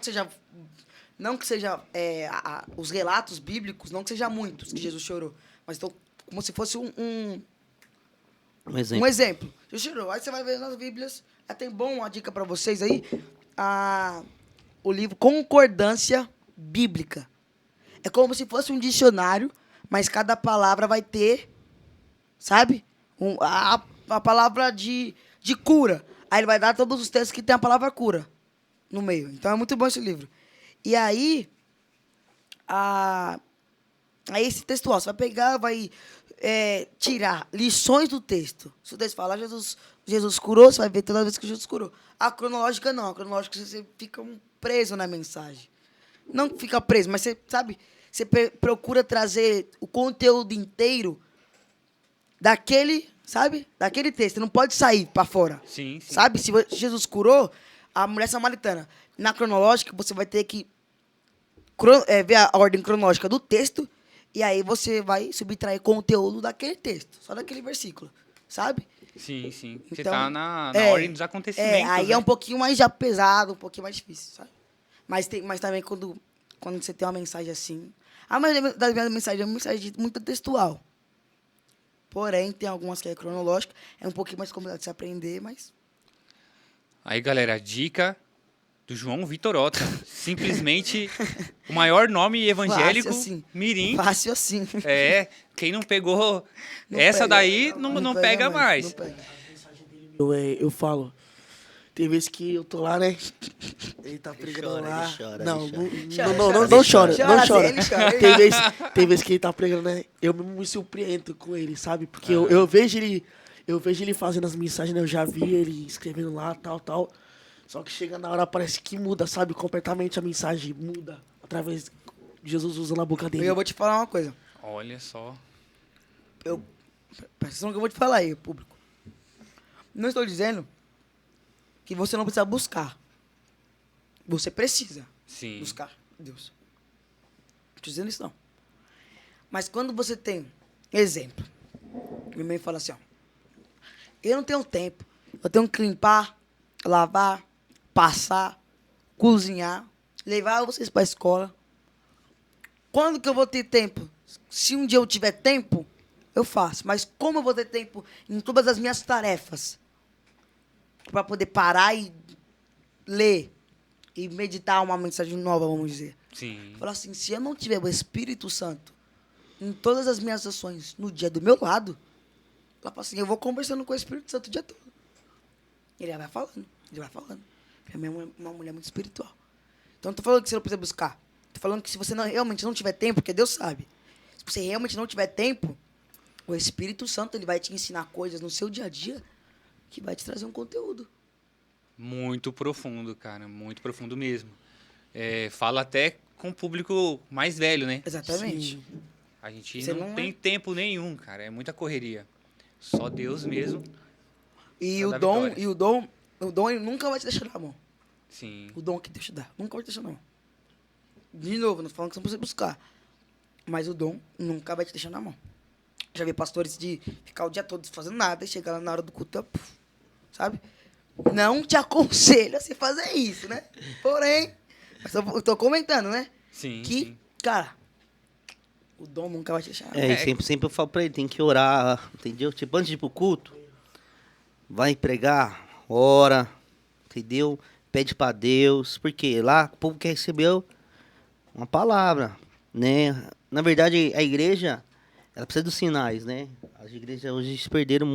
que seja os relatos bíblicos, não que seja muitos que Jesus chorou. Mas então, como se fosse um exemplo. Jesus chorou. Aí você vai ver nas Bíblias. Tem uma dica para vocês aí. O livro Concordância Bíblica. É como se fosse um dicionário, mas cada palavra vai ter, sabe? A palavra de cura. Aí ele vai dar todos os textos que tem a palavra cura no meio. Então é muito bom esse livro. E aí, aí esse textual, você vai pegar, vai tirar lições do texto. Se o texto falar Jesus curou, você vai ver toda vez que Jesus curou. A cronológica não. A cronológica você fica preso na mensagem. Não fica preso, mas você, sabe, você procura trazer o conteúdo inteiro daquele, sabe? Daquele texto. Você não pode sair para fora. Sim, sim. Sabe? Se Jesus curou a mulher samaritana, na cronológica, você vai ter que ver a ordem cronológica do texto e aí você vai subtrair conteúdo daquele texto, só daquele versículo, sabe? Sim, sim. Você Então, tá na ordem dos acontecimentos, aí né? é um pouquinho mais já pesado, um pouquinho mais difícil, sabe? Mas também quando você tem uma mensagem assim... A maioria das minhas mensagens é uma mensagem muito textual. Porém, tem algumas que é cronológica, é um pouquinho mais complicado de se aprender, mas... Aí, galera, dica do João Vitor Ota. Simplesmente o maior nome evangélico, Fácil assim. mirim. Fácil assim. Quem não pegou Não essa pega, daí, não pega mais. Não pega. Eu falo, tem vezes que eu tô lá, né? Ele tá pregando chora, lá. ele chora, Não, ele chora. não chora, Chora, não chora. ele chora. Tem vezes que ele tá pregando, né? Eu me surpreendo com ele, sabe? Porque eu vejo ele fazendo as mensagens, né? Eu já vi ele escrevendo lá, tal. Só que chega na hora, parece que muda, sabe? Completamente a mensagem muda. Através de Jesus usando a boca dele. Eu vou te falar uma coisa. Olha só. Presta atenção que eu vou te falar aí, público. Não estou dizendo que você não precisa buscar. Você precisa Sim. buscar Deus. Não tô dizendo isso, não. Mas quando você tem, exemplo, minha mãe fala assim, ó, eu não tenho tempo, eu tenho que limpar, lavar, passar, cozinhar, levar vocês para a escola. Quando que eu vou ter tempo? Se um dia eu tiver tempo, eu faço. Mas como eu vou ter tempo em todas as minhas tarefas para poder parar e ler e meditar uma mensagem nova, vamos dizer? Sim. Falar assim, se eu não tiver o Espírito Santo em todas as minhas ações no dia do meu lado, ela fala assim, eu vou conversando com o Espírito Santo o dia todo. Ele vai falando, ele vai falando. Minha mãe é uma mulher muito espiritual. Então, não tô falando que você não precisa buscar. Tô falando que se você realmente não tiver tempo, porque Deus sabe. Se você realmente não tiver tempo, o Espírito Santo ele vai te ensinar coisas no seu dia a dia que vai te trazer um conteúdo. Muito profundo, cara. Muito profundo mesmo. Fala até com o público mais velho, né? Exatamente. Sim. A gente Você não não tem é- tempo nenhum, cara. É muita correria. Só Deus mesmo. E Pra o dar dom, vitória. o dom ele nunca vai te deixar na mão. Sim. O dom que Deus te dá, nunca vai te deixar na mão. De novo, não tô falando que você não precisa buscar. Mas o dom nunca vai te deixar na mão. Já vi pastores de ficar o dia todo fazendo nada e chegar lá na hora do culto, puf, sabe? Não te aconselho a você fazer isso, né? Porém, eu tô comentando, né? Sim, Que, sim. cara, o dom nunca vai te deixar na mão. E sempre eu falo pra ele, tem que orar, entendeu? Tipo, antes de ir pro culto, vai pregar, ora, entendeu? Pede pra Deus, porque lá o povo quer receber uma palavra, né? Na verdade, a igreja, ela precisa dos sinais, né? As igrejas hoje se perderam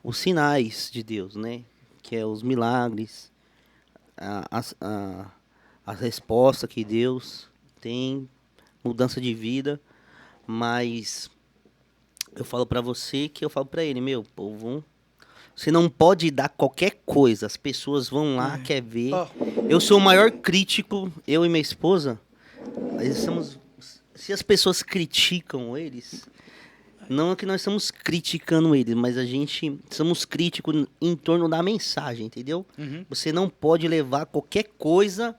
os sinais de Deus, né? Que é os milagres, a resposta que Deus tem, mudança de vida, mas eu falo pra você que eu falo pra ele, meu povo, você não pode dar qualquer coisa, as pessoas vão lá, quer ver. Ó. Eu sou o maior crítico, eu e minha esposa, nós estamos, se as pessoas criticam eles, não é que nós estamos criticando eles, mas a gente somos críticos em torno da mensagem, entendeu? Uhum. Você não pode levar qualquer coisa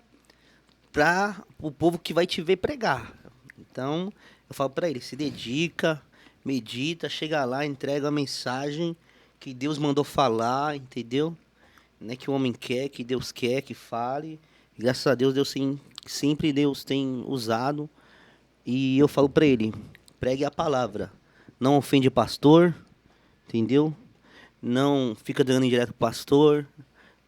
para o povo que vai te ver pregar. Então, eu falo para ele, se dedica, medita, chega lá, entrega a mensagem que Deus mandou falar, entendeu? Não é que o homem quer, que Deus quer que fale. E graças a Deus, sempre Deus tem usado. E eu falo para ele, pregue a palavra. Não ofende pastor, entendeu? Não fica dando indireto pro pastor.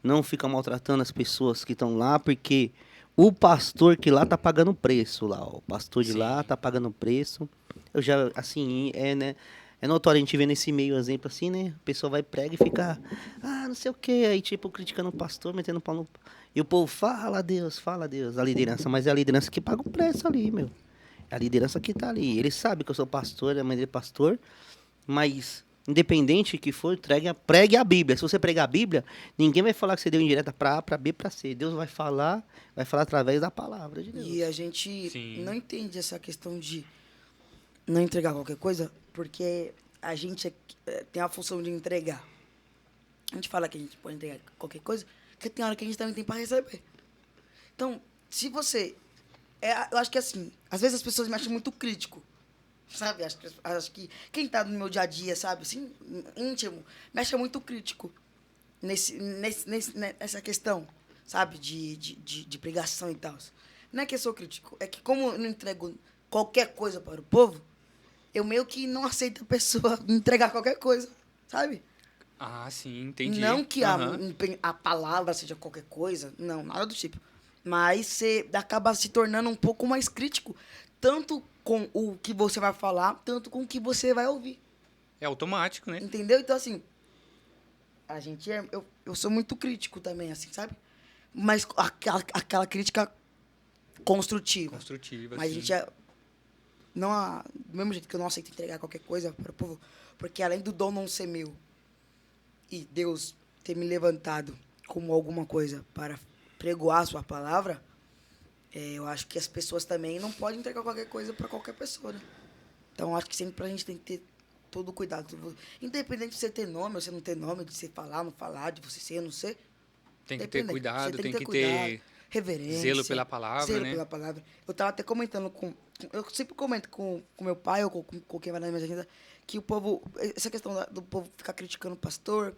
Não fica maltratando as pessoas que estão lá, porque o pastor que lá tá pagando preço lá, ó. O pastor de Sim. lá tá pagando preço. Eu já, assim, né? É notório a gente ver nesse meio exemplo assim, né? A pessoa vai prega e fica, não sei o quê, aí tipo, criticando o pastor, metendo pau no... E o povo, fala Deus, a liderança, mas é a liderança que paga o preço ali, meu. É a liderança que tá ali. Ele sabe que eu sou pastor, a mãe dele é pastor, mas independente que for, pregue a Bíblia. Se você pregar a Bíblia, ninguém vai falar que você deu indireta para A, para B, para C. Deus vai falar através da palavra de Deus. E a gente Sim. não entende essa questão de não entregar qualquer coisa, porque a gente tem a função de entregar. A gente fala que a gente pode entregar qualquer coisa, porque tem hora que a gente também tem para receber. Então, se você... eu acho que assim, às vezes as pessoas me acham muito crítico, sabe? Acho que quem tá no meu dia a dia, sabe, assim, íntimo, me acha muito crítico nessa questão, sabe, de pregação e tal. Não é que eu sou crítico, é que como eu não entrego qualquer coisa para o povo, eu meio que não aceito a pessoa entregar qualquer coisa, sabe? Ah, sim, entendi. Não que Aham. a palavra seja qualquer coisa, não, nada do tipo. Mas você acaba se tornando um pouco mais crítico, tanto com o que você vai falar, tanto com o que você vai ouvir. É automático, né? Entendeu? Então, assim, a gente eu sou muito crítico também, assim, sabe? Mas aquela crítica construtiva. Construtiva, Mas sim. a gente do mesmo jeito que eu não aceito entregar qualquer coisa para o povo, porque além do dom não ser meu e Deus ter me levantado como alguma coisa para pregoar a sua palavra, eu acho que as pessoas também não podem entregar qualquer coisa para qualquer pessoa, né? Então, acho que sempre a gente tem que ter todo o cuidado. Independente de você ter nome ou você não ter nome, de você falar, não falar, de você ser ou não ser, Tem que ter Depende, cuidado, você tem que cuidado, ter reverência. zelo pela palavra, zelo né? pela palavra. Eu tava até comentando eu sempre comento com meu pai ou com quem vai na minha agenda que o povo, essa questão do povo ficar criticando o pastor,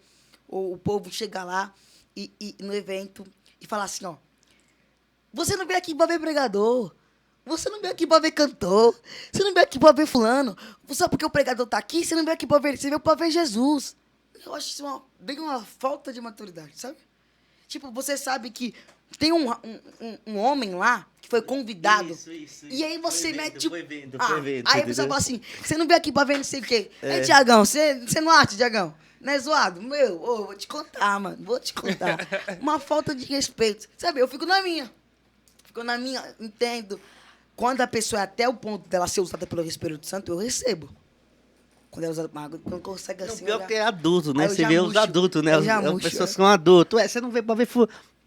ou o povo chegar lá e no evento e falar assim, ó, você não veio aqui pra ver pregador, você não veio aqui pra ver cantor, você não veio aqui pra ver fulano, só porque o pregador tá aqui, você não veio aqui pra ver, você veio pra ver Jesus. Eu acho isso bem uma falta de maturidade, sabe? Tipo, você sabe que tem um homem lá que foi convidado. Isso. E aí você mete. Foi vendo, aí a pessoa fala assim: você não veio aqui pra ver não sei o quê. Ei, Tiagão, você não acha, Tiagão? Não é zoado? Meu, vou te contar, mano. Vou te contar. Uma falta de respeito. Sabe, eu fico na minha. Entendo. Quando a pessoa é até o ponto dela ser usada pelo Espírito Santo, eu recebo. Quando é usada, mas não consegue assim. Pior que é adulto, né? Aí eu Você já vê os murcho. adultos, né? Eu já As murcho, pessoas é. são adultos. Você não veio pra ver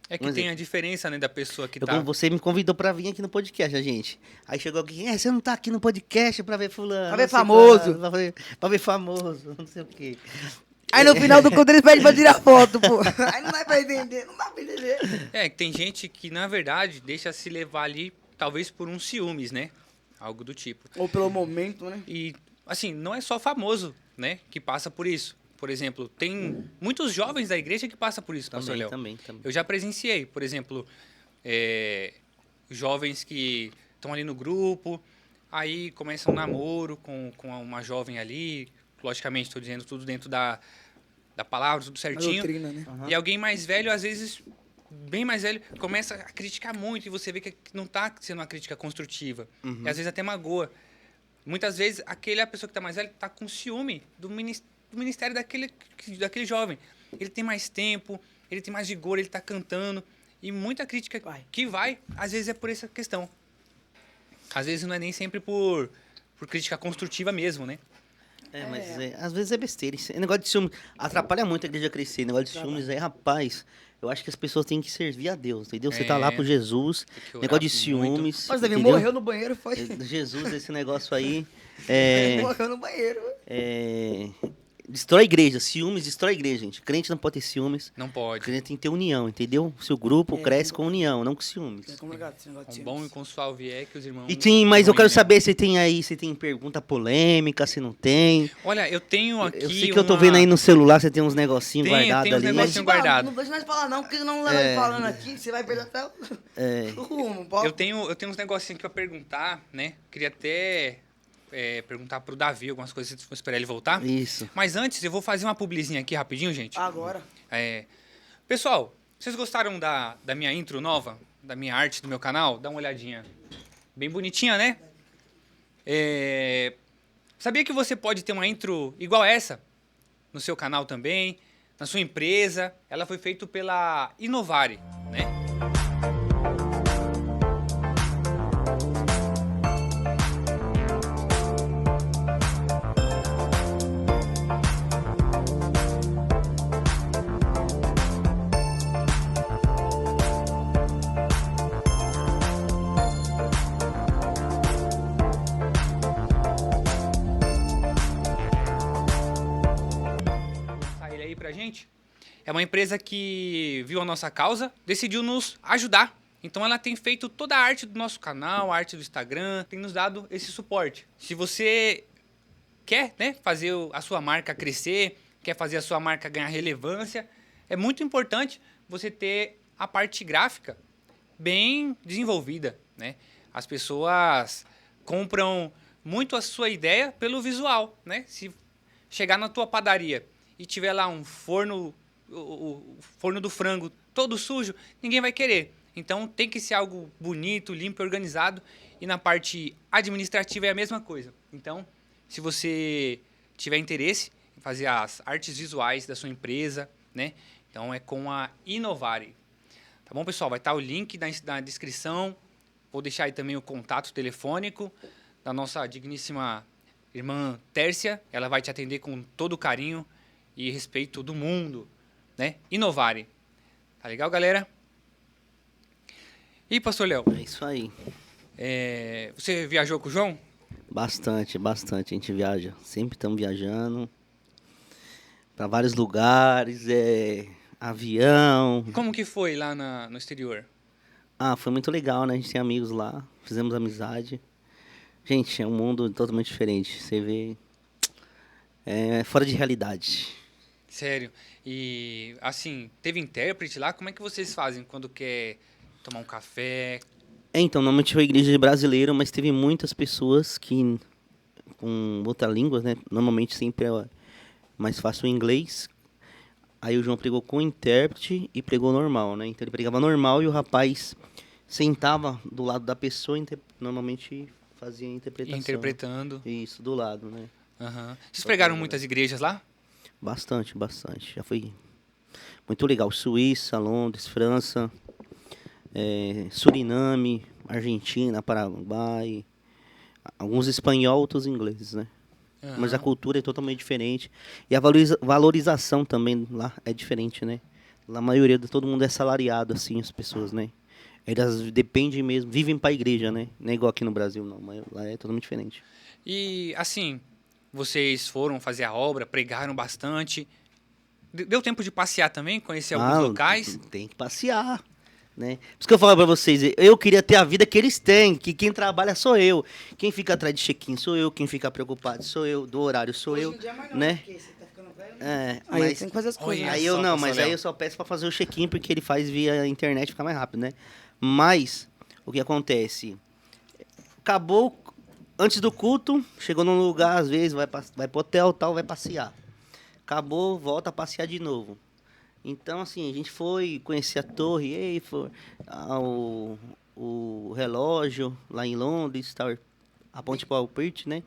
É que Mas tem a diferença, né, da pessoa que Eu, tá... Você me convidou pra vir aqui no podcast, a gente. Aí chegou alguém, você não tá aqui no podcast pra ver fulano. Pra ver não sei famoso. qual, pra ver famoso, não sei o quê. Aí no final do conto ele pede pra tirar foto, pô. Aí não dá pra entender, não dá pra entender. É, que tem gente que, na verdade, deixa se levar ali, talvez por um ciúmes, né? Algo do tipo. Ou pelo momento, né? E, assim, não é só famoso, né, que passa por isso. Por exemplo, tem muitos jovens da igreja que passam por isso, pastor Léo. Também. Eu já presenciei, por exemplo, jovens que estão ali no grupo, aí começam um namoro com uma jovem ali, logicamente estou dizendo tudo dentro da palavra, tudo A certinho. doutrina, né? E alguém mais velho, às vezes, bem mais velho, começa a criticar muito e você vê que não está sendo uma crítica construtiva. E às vezes até magoa. Muitas vezes, a pessoa que está mais velha está com ciúme do ministério daquele jovem. Ele tem mais tempo, ele tem mais vigor, ele está cantando. E muita crítica que vai, às vezes é por essa questão. Às vezes não é nem sempre por crítica construtiva mesmo, né? Mas às vezes é besteira. Esse negócio de ciúmes atrapalha muito a igreja a crescer. Negócio de ciúmes aí, rapaz. Eu acho que as pessoas têm que servir a Deus, entendeu? Você tá lá com Jesus, Tem que orar negócio de muito. ciúmes. Mas Davi entendeu? morreu no banheiro, foi. Jesus, esse negócio aí. Morreu no banheiro. Destrói a igreja. Ciúmes destrói a igreja, gente. Crente não pode ter ciúmes. Não pode. Crente tem que ter união, entendeu? Seu grupo cresce com união, não com ciúmes. É complicado esse negócio de Com bom e ciúmes. com suave vier que os irmãos... E tem, mas eu quero ruim, né? saber se tem aí, se tem pergunta polêmica, se não tem. Olha, eu tenho aqui Eu sei que eu tô vendo aí no celular, você tem uns negocinhos Tem guardados uns ali. negocinhos guardado. Não deixa nós falar não, porque não leva ele falando aqui, você vai perder até o rumo. Eu tenho uns negocinhos aqui pra perguntar, né? Queria até perguntar pro Davi algumas coisas, se for esperar ele voltar. Isso. Mas antes, eu vou fazer uma publizinha aqui rapidinho, gente. Agora. Pessoal, vocês gostaram da minha intro nova? Da minha arte do meu canal? Dá uma olhadinha. Bem bonitinha, né? Sabia que você pode ter uma intro igual essa no seu canal também, na sua empresa? Ela foi feita pela Inovare, né? Pra gente. É uma empresa que viu a nossa causa, decidiu nos ajudar. Então ela tem feito toda a arte do nosso canal, a arte do Instagram, tem nos dado esse suporte. Se você quer, né, fazer a sua marca crescer, quer fazer a sua marca ganhar relevância, é muito importante você ter a parte gráfica bem desenvolvida, né? As pessoas compram muito a sua ideia pelo visual, né? Se chegar na tua padaria e tiver lá um forno, o forno do frango todo sujo, ninguém vai querer. Então tem que ser algo bonito, limpo e organizado. E na parte administrativa é a mesma coisa. Então, se você tiver interesse em fazer as artes visuais da sua empresa, né? Então é com a Inovare. Tá bom, pessoal? Vai estar o link na descrição. Vou deixar aí também o contato telefônico da nossa digníssima irmã Tércia. Ela vai te atender com todo o carinho e respeito do mundo, né? Inovare. Tá legal, galera? E, pastor Léo? É isso aí. Você viajou com o João? Bastante. A gente viaja. Sempre estamos viajando para vários lugares. avião. Como que foi lá no exterior? Ah, foi muito legal, né? A gente tem amigos lá, fizemos amizade. Gente, é um mundo totalmente diferente. Você vê, é fora de realidade. Sério. E, assim, teve intérprete lá? Como é que vocês fazem quando quer tomar um café? Então, normalmente foi igreja de brasileiro, mas teve muitas pessoas que, com outra língua, né? Normalmente sempre é mais fácil o inglês. Aí o João pregou com intérprete e pregou normal, né? Então ele pregava normal e o rapaz sentava do lado da pessoa, normalmente fazia a interpretação. Interpretando. Isso, do lado, né? Aham. Vocês pregaram muitas igrejas lá? Bastante, bastante. Já foi muito legal. Suíça, Londres, França, Suriname, Argentina, Paraguai. Alguns espanhol, outros ingleses, né? Mas a Aham. cultura é totalmente diferente. E a valorização também lá é diferente, né? Lá a maioria de todo mundo é salariado, assim, as pessoas, né? Elas dependem mesmo, vivem para a igreja, né? Não é igual aqui no Brasil, não. Mas lá é totalmente diferente. E, assim, vocês foram fazer a obra, pregaram bastante. Deu tempo de passear também, conhecer alguns locais? Tem que passear, né? Por isso que eu falo para vocês, eu queria ter a vida que eles têm, que quem trabalha sou eu. Quem fica atrás de check-in sou eu, quem fica preocupado sou eu, do horário sou eu, né? Porque você tá ficando velho, né? É, Aí mas tem que fazer as coisas. Olha né? aí eu só, não, pastor mas Léo. aí eu só peço para fazer o check-in porque ele faz via internet, fica mais rápido, né? Mas o que acontece? Acabou antes do culto, chegou num lugar, às vezes vai pro hotel, tal, vai passear. Acabou, volta a passear de novo. Então, assim, a gente foi conhecer a torre, Eiffel, o relógio lá em Londres, Tower, a ponte Tower Pitch, né?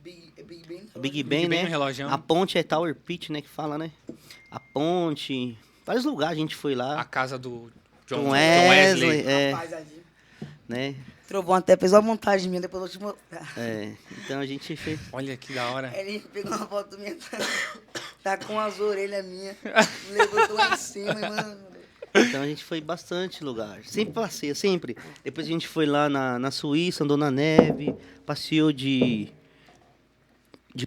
Big Ben. Big Big Ben, Ben, né? o relógio. A ponte é Tower Pitch, né? Que fala, né? A ponte, vários lugares a gente foi lá. A casa do John, Com John Wesley, Wesley. Rapaz, ali. né? Trovão até fez uma montagem minha, depois eu te mostrar. Então a gente fez. Olha que da hora. Ele pegou uma foto minha, tá com as orelhas minhas, levantou lá em cima, e, mano. Então a gente foi bastante lugar. Sempre passeia, sempre. Depois a gente foi lá na Suíça, andou na neve, passeou de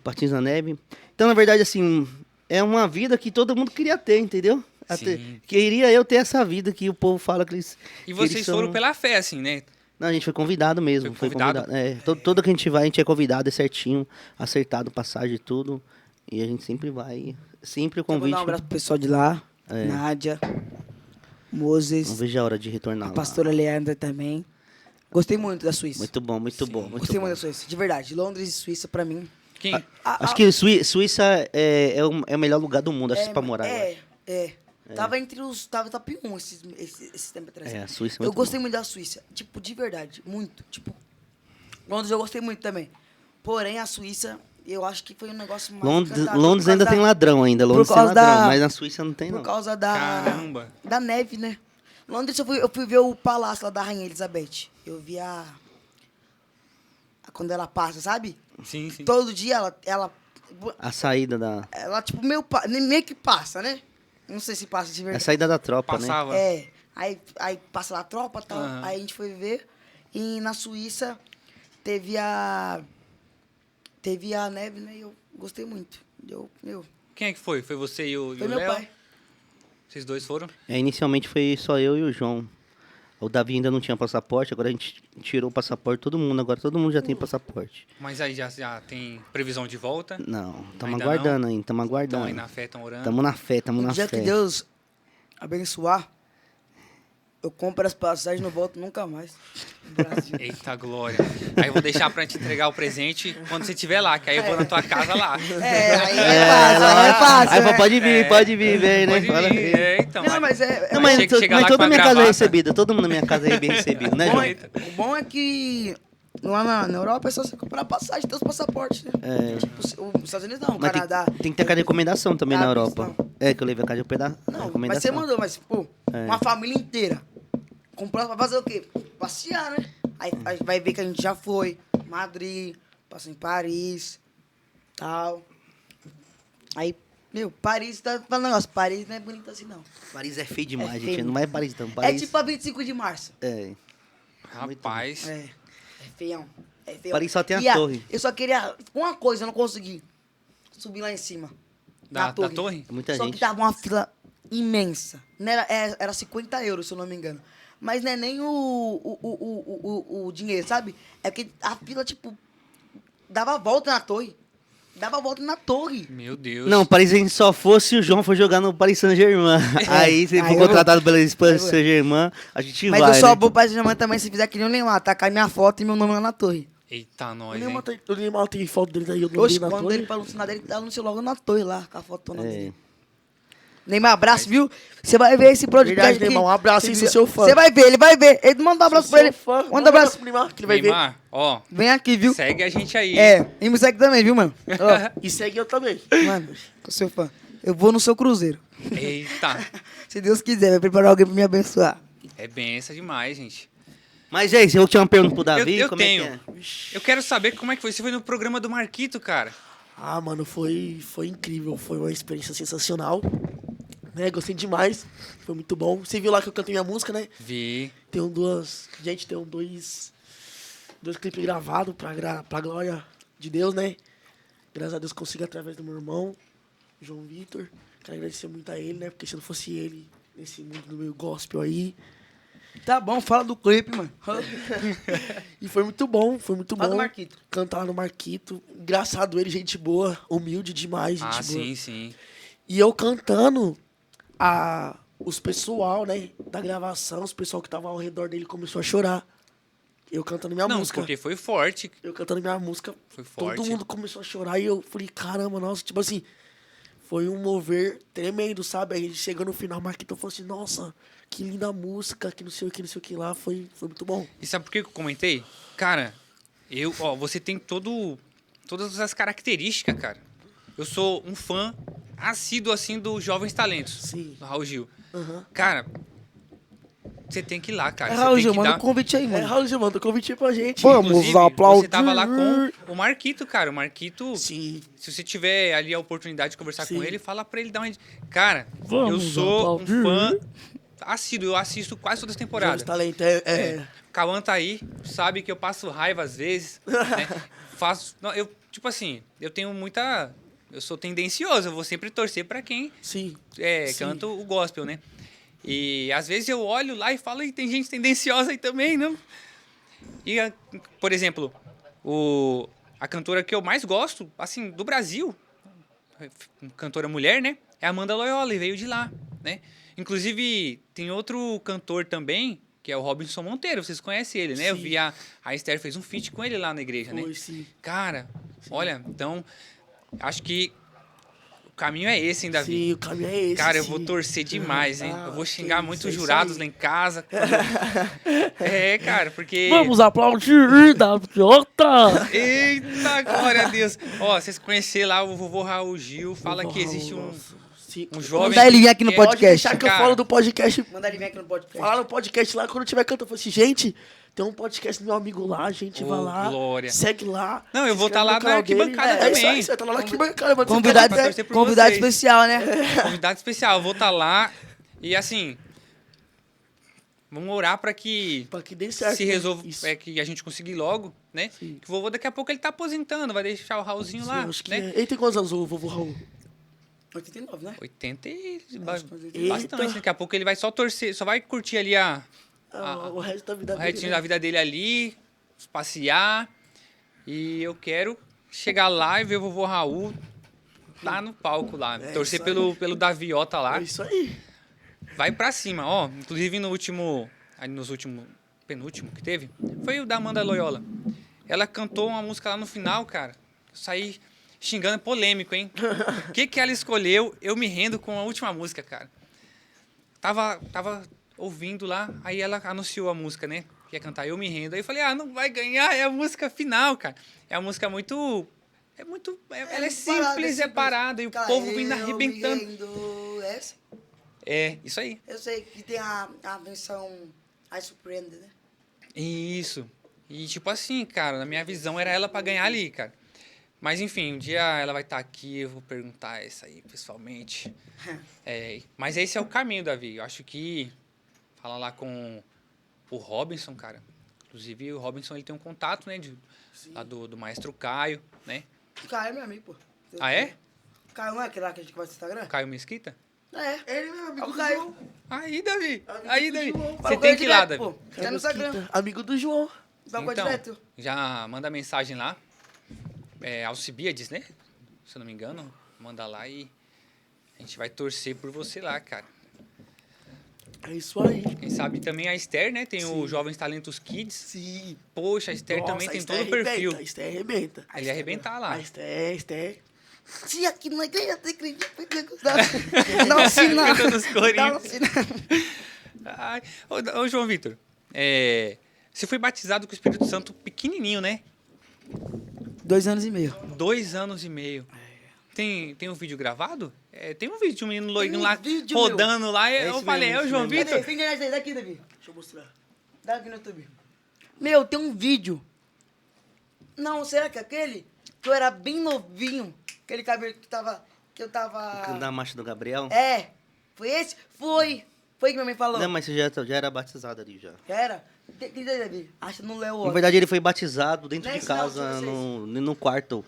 patins na neve. Então, na verdade, assim, é uma vida que todo mundo queria ter, entendeu? Sim. Queria eu ter essa vida que o povo fala que eles. E que eles vocês são- foram pela fé, assim, né? Não, a gente foi convidado mesmo. Foi Foi convidado? convidado. Todo que a gente vai, a gente é convidado, é certinho, acertado, passagem e tudo. E a gente sempre vai. Sempre o Quero convite. mandar um abraço pro pessoal de lá, Nádia, Moses, Não vejo a hora de retornar a lá. pastora Leandra também. Gostei muito da Suíça. Muito bom, muito bom. Muito Gostei bom. muito da Suíça, de verdade. Londres e Suíça, pra mim. Quem? Acho que Suíça é o melhor lugar do mundo, acho que pra morar. eu acho. Tava entre os. Tava top 1 esses tempos atrás. A Suíça é Eu muito gostei muito da Suíça. Tipo, de verdade. Muito. Tipo, Londres eu gostei muito também. Porém, a Suíça, eu acho que foi um negócio mais. encantador Londres por ainda causa tem da- ladrão ainda. por Londres tem causa ladrão, da- mas na Suíça não tem, Por não. causa da. Caramba. Da neve, né? Londres eu fui ver o palácio lá da Rainha Elizabeth. Eu vi quando ela passa, sabe? Sim, sim. Todo dia A saída da. ela tipo, meio que passa, né? Não sei se passa de A verdade. saída da tropa, né? Passava. Aí passa lá a tropa e tal. Aham. Aí a gente foi ver. E na Suíça teve a neve, né? E eu gostei muito. Quem é que foi? Foi você e o Foi e o meu Léo? pai. Vocês dois foram? Inicialmente foi só eu e o João. O Davi ainda não tinha passaporte, agora a gente tirou o passaporte, todo mundo. Agora todo mundo já tem passaporte. Mas aí já tem previsão de volta? Não, estamos Ainda aguardando ainda, estamos Estão aguardando. aí na fé, estão orando? Estamos na fé, estamos Um na dia fé. que Deus abençoar, eu compro as passagens e não volto nunca mais no Brasil. Eita glória. Aí eu vou deixar pra te entregar o presente quando você estiver lá, que aí eu vou na tua casa lá. Aí é fácil. Aí né? pode vir, vem, né? Pode Fala vir. aí. Então. Não, mas Não, mas, chega lá mas com toda a minha casa é gravata. recebida, todo mundo na minha casa é bem recebido, né, João? O bom é que lá na Europa é só você comprar passagem e ter os passaportes, né? Tipo, os Estados Unidos não, o Mas Canadá. tem que ter a recomendação também na Ah, Europa. não. É, que eu levei a casa de pedaço. Não, recomendação. mas você mandou, mas, pô, uma família inteira. Comprar pra fazer o quê? Passear, né? Aí vai ver que a gente já foi. Madrid, passou em Paris, tal. Aí, Paris tá falando negócio. Paris não é bonito assim, não. Paris é feio demais, É gente. feio. Não vai Paris, não. É Paris... tipo a 25 de março. É. Rapaz. É feião. É feião. Paris só tem a E torre. Eu só queria uma coisa, eu não consegui. Subir lá em cima. Da na torre? Muita só gente. que tava uma fila imensa. Não era 50 euros, se eu não me engano. Mas não é nem o dinheiro, sabe? É porque a fila, tipo, dava a volta na torre. Dava a volta na torre. Meu Deus. Não, Paris Saint só fosse o João for jogar no Paris Saint-Germain. Aí, se ele Aí for eu contratado pelo Aí Paris eu vou. Saint-Germain, a gente Mas vai, eu só né? vou pra Germain também se fizer que nem o Neymar, tacar minha foto e meu nome lá na torre. Eita, O nós, hein? Neymar tem foto dele aí, eu não Oxe, vi na quando torre. ele pra anunciar dele, ele anunciou logo na torre lá, com a fotona É. dele. Neymar, abraço, viu? Você vai ver esse podcast Verdade, aqui. Neymar, um abraço, Você hein, sou seu fã. Você vai ver, ele vai ver. Ele manda um abraço pra ele. Manda um abraço. pro Neymar, que ele vai ver. Neymar, ó, Vem aqui, viu? segue a gente aí. É, e me segue também, viu, mano? Ó, E segue eu também. mano, sou seu fã. Eu vou no seu cruzeiro. Eita, Se Deus quiser, vai preparar alguém pra me abençoar. é benção demais, gente. Mas é isso, eu tinha uma pergunta pro Davi. Eu como tenho. É que é? Eu quero saber como é que foi. Você foi no programa do Marquito, cara. Ah, mano, foi incrível. Foi uma experiência sensacional. Né, gostei demais. Foi muito bom. Você viu lá que eu cantei minha música, né? Vi. Tem dois clipes gravados pra glória de Deus, né? Graças a Deus consegui através do meu irmão, João Vitor. Quero agradecer muito a ele, né? Porque se não fosse ele, nesse mundo do meu gospel aí. Tá bom, fala do clipe, mano. E foi muito bom, foi muito Fala bom. do Marquito. Cantar no Marquito. Engraçado ele, gente boa, humilde demais, gente Ah, boa. sim, sim. E eu cantando, os pessoal, né, da gravação, os pessoal que tava ao redor dele começou a chorar. Eu cantando minha Não, música. porque foi forte. Eu cantando minha música, Foi forte. todo mundo começou a chorar e eu falei, caramba, nossa, tipo assim, foi um mover tremendo, sabe? Aí chegou no final, o Marquito falou assim, nossa, que linda música, que não sei o que, não sei o que lá, foi muito bom. E sabe por que eu comentei? Cara, você tem todas as características, cara. Eu sou um fã assíduo, assim, do Jovens Talentos. Sim. Do Raul Gil. Aham. Cara, você tem que ir lá, cara. É, Você Raul tem Gil, que manda dar... um convite aí, É, mano. Raul Gil, manda convite aí pra gente. Inclusive, aplaudir. você tava lá com o Marquito, cara. O Marquito, Sim. se você tiver ali a oportunidade de conversar Sim. com ele, fala pra ele dar uma... Cara, eu Vamos sou um aplaudir. fã assíduo. Eu assisto quase todas as temporadas. Jovens Talento, é. Cauã tá aí, sabe que eu passo raiva às vezes, né? Não, eu, tipo assim, eu tenho muita... Eu sou tendencioso, eu vou sempre torcer pra quem Sim. Sim. canta o gospel, né? E às vezes eu olho lá e falo, e tem gente tendenciosa aí também, não? E, por exemplo, a cantora que eu mais gosto, assim, do Brasil, cantora mulher, né? É a Amanda Loyola, e veio de lá, né? Inclusive, tem outro cantor também, que é o Robinson Monteiro, vocês conhecem ele, né? Eu Sim. vi a Esther fez um feat com ele lá na igreja, né? Foi, sim. Cara, olha, então, acho que o caminho é esse, hein, Davi? Sim, o caminho é esse. Cara, eu sim. vou torcer demais, hein? Ah, Eu vou que xingar isso, muitos é isso jurados aí. lá em casa. Cara, porque... aplaudir da Jota! Eita, glória a Deus. Ó, vocês conhecer lá o vovô Raul Gil, fala que existe um jovem... Mandar ele vir aqui no que podcast. Pode deixar que eu Cara. falo do podcast. Manda ele vir aqui no podcast. Fala no podcast lá, quando tiver cantando, eu falo assim, gente, tem um podcast do meu amigo lá, a gente vai lá, glória. segue lá. Não, eu se vou inscreve tá lá no canal na dele. arquibancada É isso também. aí, você vai estar lá na arquibancada, mano. Convidado, pra torcer por convidado vocês. especial, né? Convidado especial, eu vou estar lá e assim... Vamos orar para que Pra que dê certo. se né? resolva, Isso. que a gente consiga ir logo, né? Sim. Que o vovô daqui a pouco ele tá aposentando, vai deixar o Raulzinho Sim, lá, acho que né? é. Ele tem quantos anos, o vovô Raul? 89, né? 80 e Acho que bastante. Eita. Daqui a pouco ele vai só torcer, só vai curtir ali O resto da vida o dele. retinho né? da vida dele ali, passear. E eu quero chegar lá e ver o vovô Raul lá no palco lá. É Torcer isso pelo Daviota lá. É isso aí. Vai pra cima, ó. Inclusive penúltimo que teve, foi o da Amanda Loyola. Ela cantou uma música lá no final, cara. Eu saí xingando, polêmico, hein? O que ela escolheu? Eu me rendo com a última música, cara. Tava ouvindo lá, aí ela anunciou a música, né? Que ia cantar Eu Me Rendo. Aí eu falei, não vai ganhar, é a música final, cara. É uma música muito... ela é simples, é parada, e o povo vindo arrebentando. Essa? É, isso aí. Eu sei que tem a versão I Surrender, né? Isso. E tipo assim, cara, na minha visão era ela pra ganhar ali, cara. Mas enfim, um dia ela vai estar aqui, eu vou perguntar essa aí pessoalmente. Mas esse é o caminho, Davi. Eu acho que fala lá com o Robinson, cara. Inclusive o Robinson ele tem um contato, né, lá do maestro Caio, né? O Caio é meu amigo, pô. Ah, é? O Caio não é aquele lá que a gente conversa no Instagram? Caio Mesquita? Ele mesmo, é amigo o do Caio. João. Aí, Davi. Amigo Aí, do Davi. João. Você Fala tem com que ir ele lá, direto, Davi. pô. Tá no Instagram. Amigo do João. Fala com ele Então, direto. já manda mensagem lá. Alcibiades, né? Se eu não me engano. Manda lá e a gente vai torcer por você lá, cara. É isso aí. Quem sabe também a Esther, né? Tem o Sim. Jovens Talentos Kids. Sim. Poxa, a Esther Nossa, também a tem Esther todo o perfil. arrebenta, A Esther arrebenta. Ele ia arrebentar lá. A Esther. Se aqui não é ganhar, tem acredito. Não, se não. Cantando os corinhos. Não, se não. Ai, ô, João Vitor, você foi batizado com o Espírito Santo pequenininho, né? 2 anos e meio. 2 anos e meio. Tem um vídeo gravado? Tem um vídeo de um menino loirinho lá, vídeo, rodando lá. É Eu esse falei, mesmo, é o João esse mesmo. Vitor? Cadê? Fica aí, daqui, Davi. Deixa eu mostrar. Dá aqui no YouTube. Meu, tem um vídeo. Não, será que é aquele? Que eu era bem novinho. Aquele cabelo que eu tava... Da marcha do Gabriel? É. Foi esse? Foi. Foi que minha mãe falou. Não, mas você já era batizado ali já. Era? Tem Davi. Acho que não leu Na verdade, ele foi batizado dentro Não é de esse não, casa, não no quarto.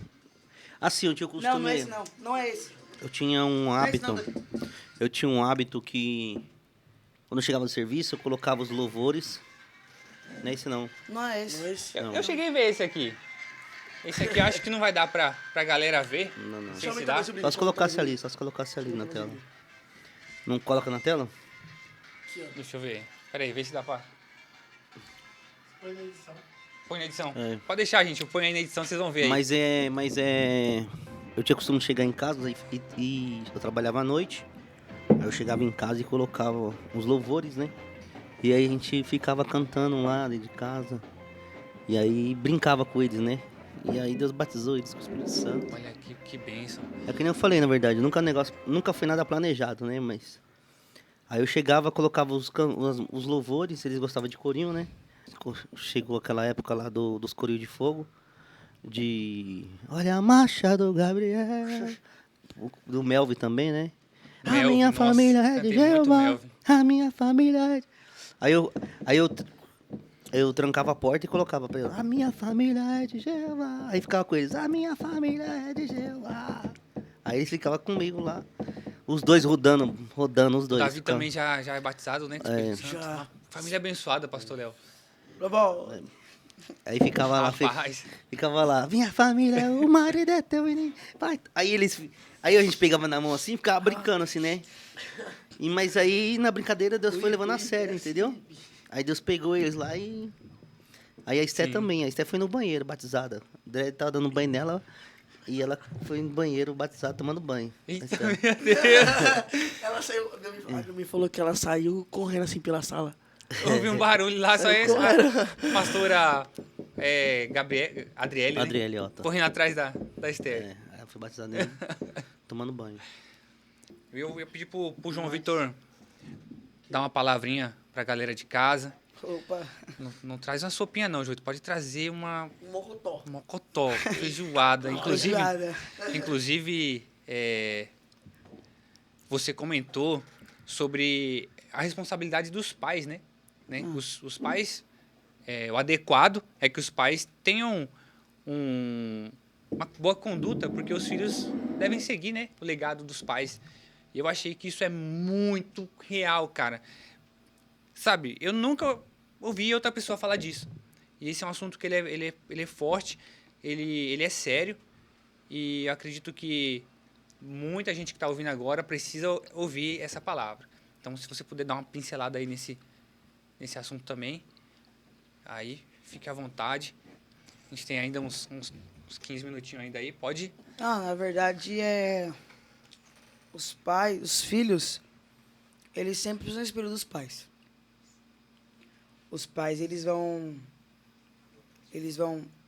Assim, eu tinha o costume... Não, não é esse não. Não é esse. Eu tinha um Não é esse hábito... não, Davi. Eu tinha um hábito que... Quando eu chegava no serviço, eu colocava os louvores. Não é esse não. Não é esse. Não é esse? Não. Eu cheguei a ver esse aqui. Esse aqui eu acho que não vai dar pra galera ver. Não, não. Sem Chama se então dar. mais sobre Só ele, se chama colocasse sobre ali, só se colocasse ali na tela. Não coloca na tela? Aqui, ó. Deixa eu ver. Pera aí, vê se dá pra... Põe na edição. Põe na edição. É. Pode deixar, gente. Eu ponho aí na edição, vocês vão ver aí. Mas é... Eu tinha costume de chegar em casa e eu trabalhava à noite. Aí eu chegava em casa e colocava os louvores, né? E aí a gente ficava cantando lá dentro de casa. E aí brincava com eles, né? E aí Deus batizou eles com o Espírito Santo. Olha que bênção. É que nem eu falei, na verdade, nunca foi nada planejado, né? Mas aí eu chegava, colocava os louvores, eles gostavam de corinho, né? Chegou aquela época lá dos corinhos de fogo, olha a marcha do Gabriel, do Melvin também, né? A Melvin, minha nossa, família é cantei de muito Jeová, Melvin. a minha família é de... Aí eu trancava a porta e colocava pra ele, a minha família é de Jeová. Aí ficava com eles, a minha família é de Jeová. Aí eles ficavam comigo lá, os dois rodando os dois. Davi ficando- também já é batizado, né? Com o Espírito Santo. Já. Família abençoada, pastor Léo. Vovó, Aí ficava lá, Rapaz. ficava lá, minha família, o marido é teu menino. Pai. Aí a gente pegava na mão assim e ficava brincando assim, né? Mas aí na brincadeira Deus foi levando a sério, entendeu? Aí Deus pegou eles lá e... Aí a Esté Sim. também, a Esté foi no banheiro batizada. O Dredd tava dando banho nela e ela foi no banheiro batizada tomando banho. A Eita, Esté. meu Deus. Ela saiu, a Gabi falou que ela saiu correndo assim pela sala. Houve um barulho lá, só esse. A pastora Adriele, né? Adriele, ó. Tá. Correndo atrás da Esther. É, ela foi batizada nele, tomando banho. Eu ia pedir pro João Vitor dar uma palavrinha pra galera de casa. opa. Não traz uma sopinha não, João. Pode trazer uma Um mocotó. mocotó, feijoada. Feijoada. Inclusive, você comentou sobre a responsabilidade dos pais, né? Os pais, o adequado é que os pais tenham uma boa conduta, porque os filhos devem seguir, né, o legado dos pais. E eu achei que isso é muito real, cara. Sabe, eu nunca ouvi outra pessoa falar disso. E esse é um assunto que ele é forte, ele é sério. E eu acredito que muita gente que está ouvindo agora precisa ouvir essa palavra. Então, se você puder dar uma pincelada aí nesse assunto também, aí fique à vontade. A gente tem ainda uns 15 minutinhos ainda aí. Pode? Na verdade, os filhos, eles sempre usam o espelho dos pais. Os pais,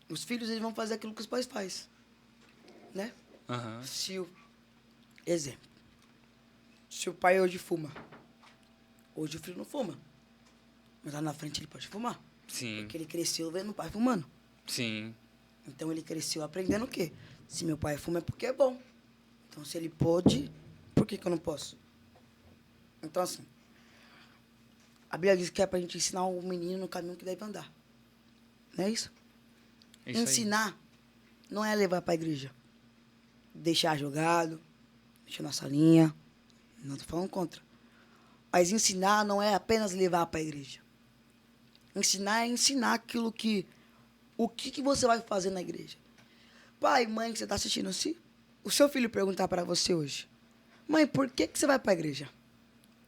os filhos, eles vão fazer aquilo que os pais fazem, né? Aham. Exemplo, se o pai hoje fuma, hoje o filho não fuma, mas lá na frente ele pode fumar, Sim, porque ele cresceu vendo o pai fumando. sim. Então ele cresceu aprendendo o quê? Se meu pai fuma é porque é bom. Então se ele pode, por que eu não posso? Então assim, a Bíblia diz que é pra gente ensinar o menino no caminho que deve andar. Não é isso? É isso aí. Ensinar não é levar pra igreja. Deixar jogado, deixar na salinha. Não tô falando contra. Mas ensinar não é apenas levar para a igreja. Ensinar é ensinar aquilo que... O que você vai fazer na igreja? Pai, mãe, que você está assistindo assim? O seu filho perguntar para você hoje: mãe, por que você vai para a igreja?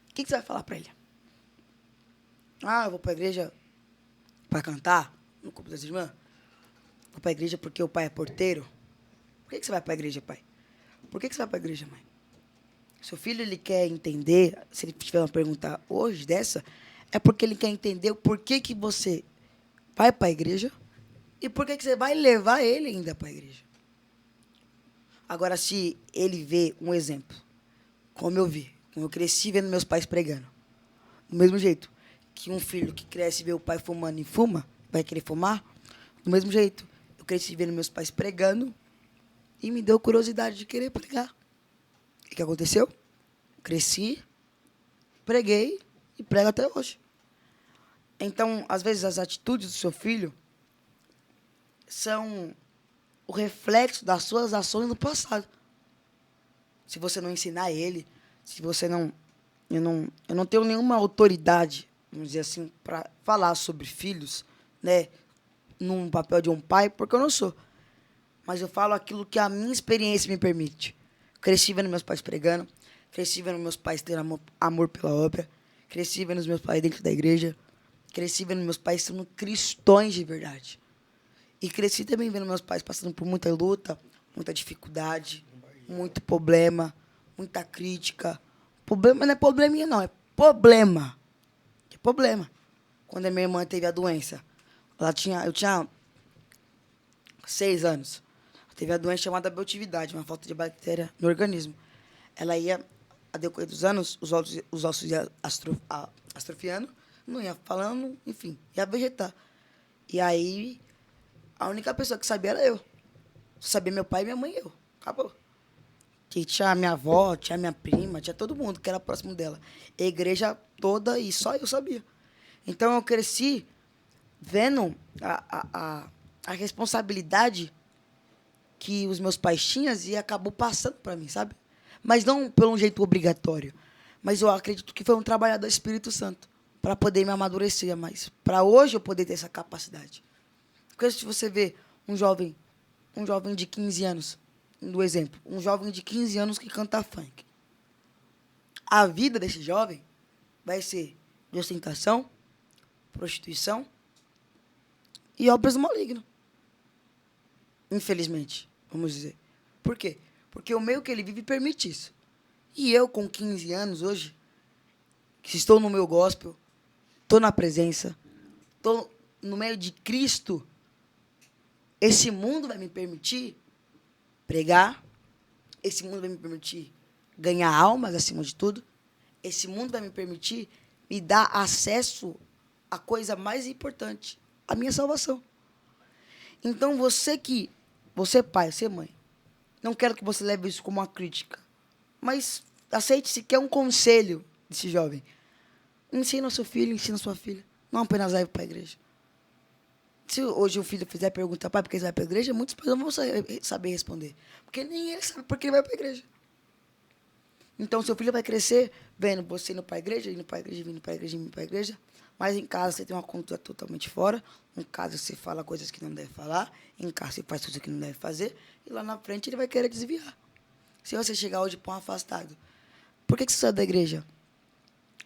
O que você vai falar para ele? Ah, eu vou para a igreja para cantar no culto das irmãs. Vou para a igreja porque o pai é porteiro. Por que você vai para a igreja, pai? Por que você vai para a igreja, mãe? Seu filho, ele quer entender, se ele tiver uma pergunta hoje dessa, é porque ele quer entender o porquê que você vai para a igreja e por que você vai levar ele ainda para a igreja. Agora, se ele vê um exemplo, como eu vi, como eu cresci vendo meus pais pregando, do mesmo jeito que um filho que cresce e vê o pai fumando e fuma, vai querer fumar, do mesmo jeito, eu cresci vendo meus pais pregando e me deu curiosidade de querer pregar. O que aconteceu? Cresci, preguei e prego até hoje. Então, às vezes, as atitudes do seu filho são o reflexo das suas ações no passado. Se você não ensinar ele, se você não... Eu não tenho nenhuma autoridade, vamos dizer assim, para falar sobre filhos, né, num papel de um pai, porque eu não sou. Mas eu falo aquilo que a minha experiência me permite. Cresci vendo meus pais pregando, cresci vendo meus pais tendo amor pela obra, cresci vendo meus pais dentro da igreja, cresci vendo meus pais sendo cristãos de verdade. E cresci também vendo meus pais passando por muita luta, muita dificuldade, muito problema, muita crítica. Problema não é probleminha, não, é problema. É problema. Quando a minha irmã teve a doença, eu tinha 6 anos. Ela teve a doença chamada abortividade, uma falta de bactéria no organismo. Ela ia, a decorrer dos anos, os ossos iam atrofiando, não ia falando, enfim, ia vegetar. E aí, a única pessoa que sabia era eu. Só sabia meu pai, minha mãe e eu. Acabou. Que tinha a minha avó, tinha a minha prima, tinha todo mundo que era próximo dela. A igreja toda e só eu sabia. Então eu cresci vendo a responsabilidade que os meus pais tinham e acabou passando para mim, sabe? Mas não por um jeito obrigatório. Mas eu acredito que foi um trabalho do Espírito Santo para poder me amadurecer mais. Para hoje eu poder ter essa capacidade. Porque se você vê um jovem de 15 anos, do exemplo, um jovem de 15 anos que canta funk. A vida desse jovem vai ser de ostentação, prostituição e obras do maligno. Infelizmente, vamos dizer. Por quê? Porque o meio que ele vive permite isso. E eu, com 15 anos hoje, que estou no meu gospel, estou na presença, estou no meio de Cristo, esse mundo vai me permitir pregar, esse mundo vai me permitir ganhar almas acima de tudo, esse mundo vai me permitir me dar acesso à coisa mais importante, a minha salvação. Então, você pai, você mãe, não quero que você leve isso como uma crítica, mas aceite se quer um conselho desse jovem. Ensina o seu filho, ensina a sua filha, não apenas leve para a igreja. Se hoje o filho fizer pergunta, pai, por que você vai para a igreja? Muitos pais não vão saber responder. Porque nem ele sabe por que ele vai para a igreja. Então, seu filho vai crescer vendo você indo para a igreja, indo para a igreja, vindo para a igreja, indo para a igreja. Mas em casa você tem uma conduta totalmente fora. Em casa você fala coisas que não deve falar. Em casa você faz coisas que não deve fazer. E lá na frente ele vai querer desviar. Se você chegar hoje para um afastado, por que você saiu da igreja?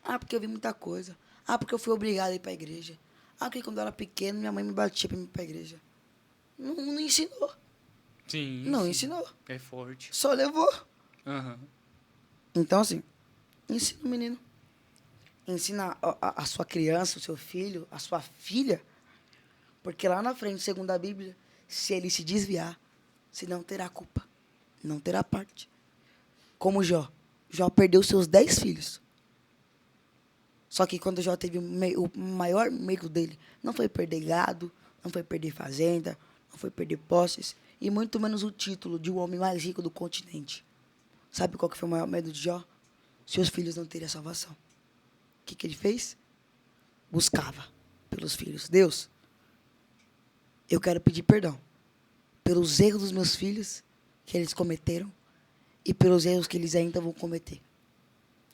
Ah, porque eu vi muita coisa. Ah, porque eu fui obrigado a ir para a igreja. Ah, porque quando eu era pequeno, minha mãe me batia para ir para a igreja. Não ensinou. Sim. Não sim. ensinou. É forte. Só levou. Aham. Então, assim, ensina o menino. Ensina a sua criança, o seu filho, a sua filha. Porque lá na frente, segundo a Bíblia, se ele se desviar, você não terá culpa. Não terá parte. Como Jó. Jó perdeu seus 10 filhos. Só que quando Jó teve o maior medo dele, não foi perder gado, não foi perder fazenda, não foi perder posses, e muito menos o título de o homem mais rico do continente. Sabe qual que foi o maior medo de Jó? Seus filhos não terem a salvação. O que ele fez? Buscava pelos filhos. Deus, eu quero pedir perdão pelos erros dos meus filhos que eles cometeram e pelos erros que eles ainda vão cometer.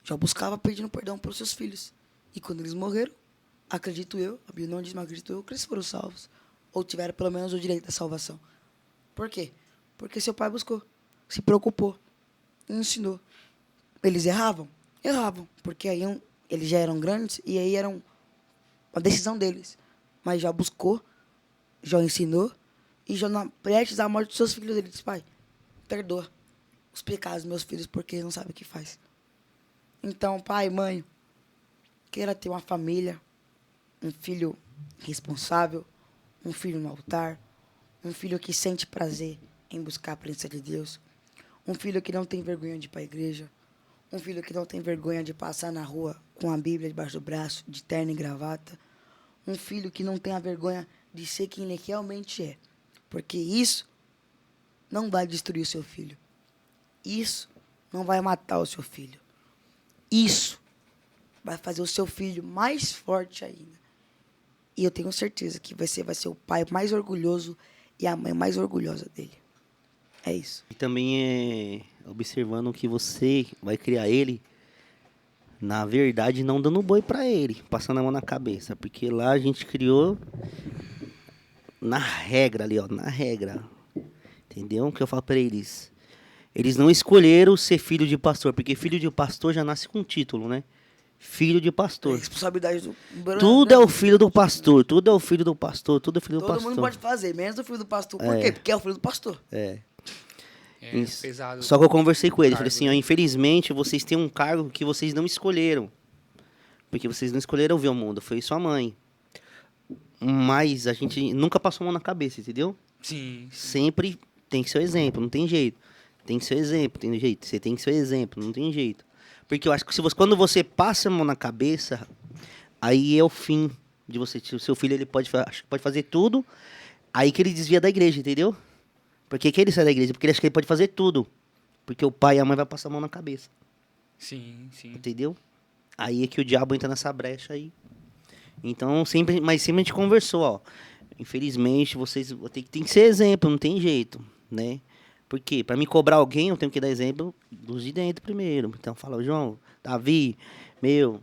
Jó buscava pedindo perdão para os seus filhos. E quando eles morreram, acredito eu, a Bíblia não diz, mas acredito eu, que eles foram salvos. Ou tiveram pelo menos o direito da salvação. Por quê? Porque seu pai buscou, se preocupou, ensinou. Eles erravam? Erravam. Porque aí eles já eram grandes e aí era uma decisão deles. Mas Jó buscou, Jó ensinou, e Jó, prestes à morte dos seus filhos, ele disse, pai, perdoa os pecados dos meus filhos, porque eles não sabem o que faz. Então, pai, mãe, queira ter uma família, um filho responsável, um filho no altar, um filho que sente prazer em buscar a presença de Deus, um filho que não tem vergonha de ir para a igreja, um filho que não tem vergonha de passar na rua com a Bíblia debaixo do braço, de terno e gravata, um filho que não tem a vergonha de ser quem ele realmente é, porque isso não vai destruir o seu filho. Isso não vai matar o seu filho. Isso vai fazer o seu filho mais forte ainda. E eu tenho certeza que você vai ser o pai mais orgulhoso e a mãe mais orgulhosa dele. É isso. E também é observando que você vai criar ele, na verdade, não dando boi pra ele, passando a mão na cabeça. Porque lá a gente criou na regra ali, ó, na regra. Entendeu? O que eu falo pra eles? Eles não escolheram ser filho de pastor, porque filho de pastor já nasce com título, né? Filho de A pastor. responsabilidade do... Tudo é o filho do pastor, tudo é o filho do pastor, tudo é o filho do Todo pastor. mundo pode fazer, menos o filho do pastor. Por quê? Porque é o filho do pastor. É. É Isso. pesado. Só que eu conversei com ele, Cargo, falei assim, ó, né? infelizmente vocês têm um cargo que vocês não escolheram. Porque vocês não escolheram ver o mundo, foi sua mãe. Mas a gente nunca passou a mão na cabeça, entendeu? Sim. Sempre tem que ser o exemplo, não tem jeito. Tem que ser o exemplo, tem jeito. Você tem que ser o exemplo, não tem jeito. Porque eu acho que quando você passa a mão na cabeça, aí é o fim de você. O seu filho ele pode fazer tudo, aí que ele desvia da igreja, entendeu? Por que ele sai da igreja? Porque ele acha que ele pode fazer tudo. Porque o pai e a mãe vai passar a mão na cabeça, Sim, sim. entendeu? Aí é que o diabo entra nessa brecha aí. Então, mas sempre a gente conversou, ó. Infelizmente, vocês tem que ser exemplo, não tem jeito, né? Porque para me cobrar alguém, eu tenho que dar exemplo dos de dentro primeiro. Então, fala, João, Davi,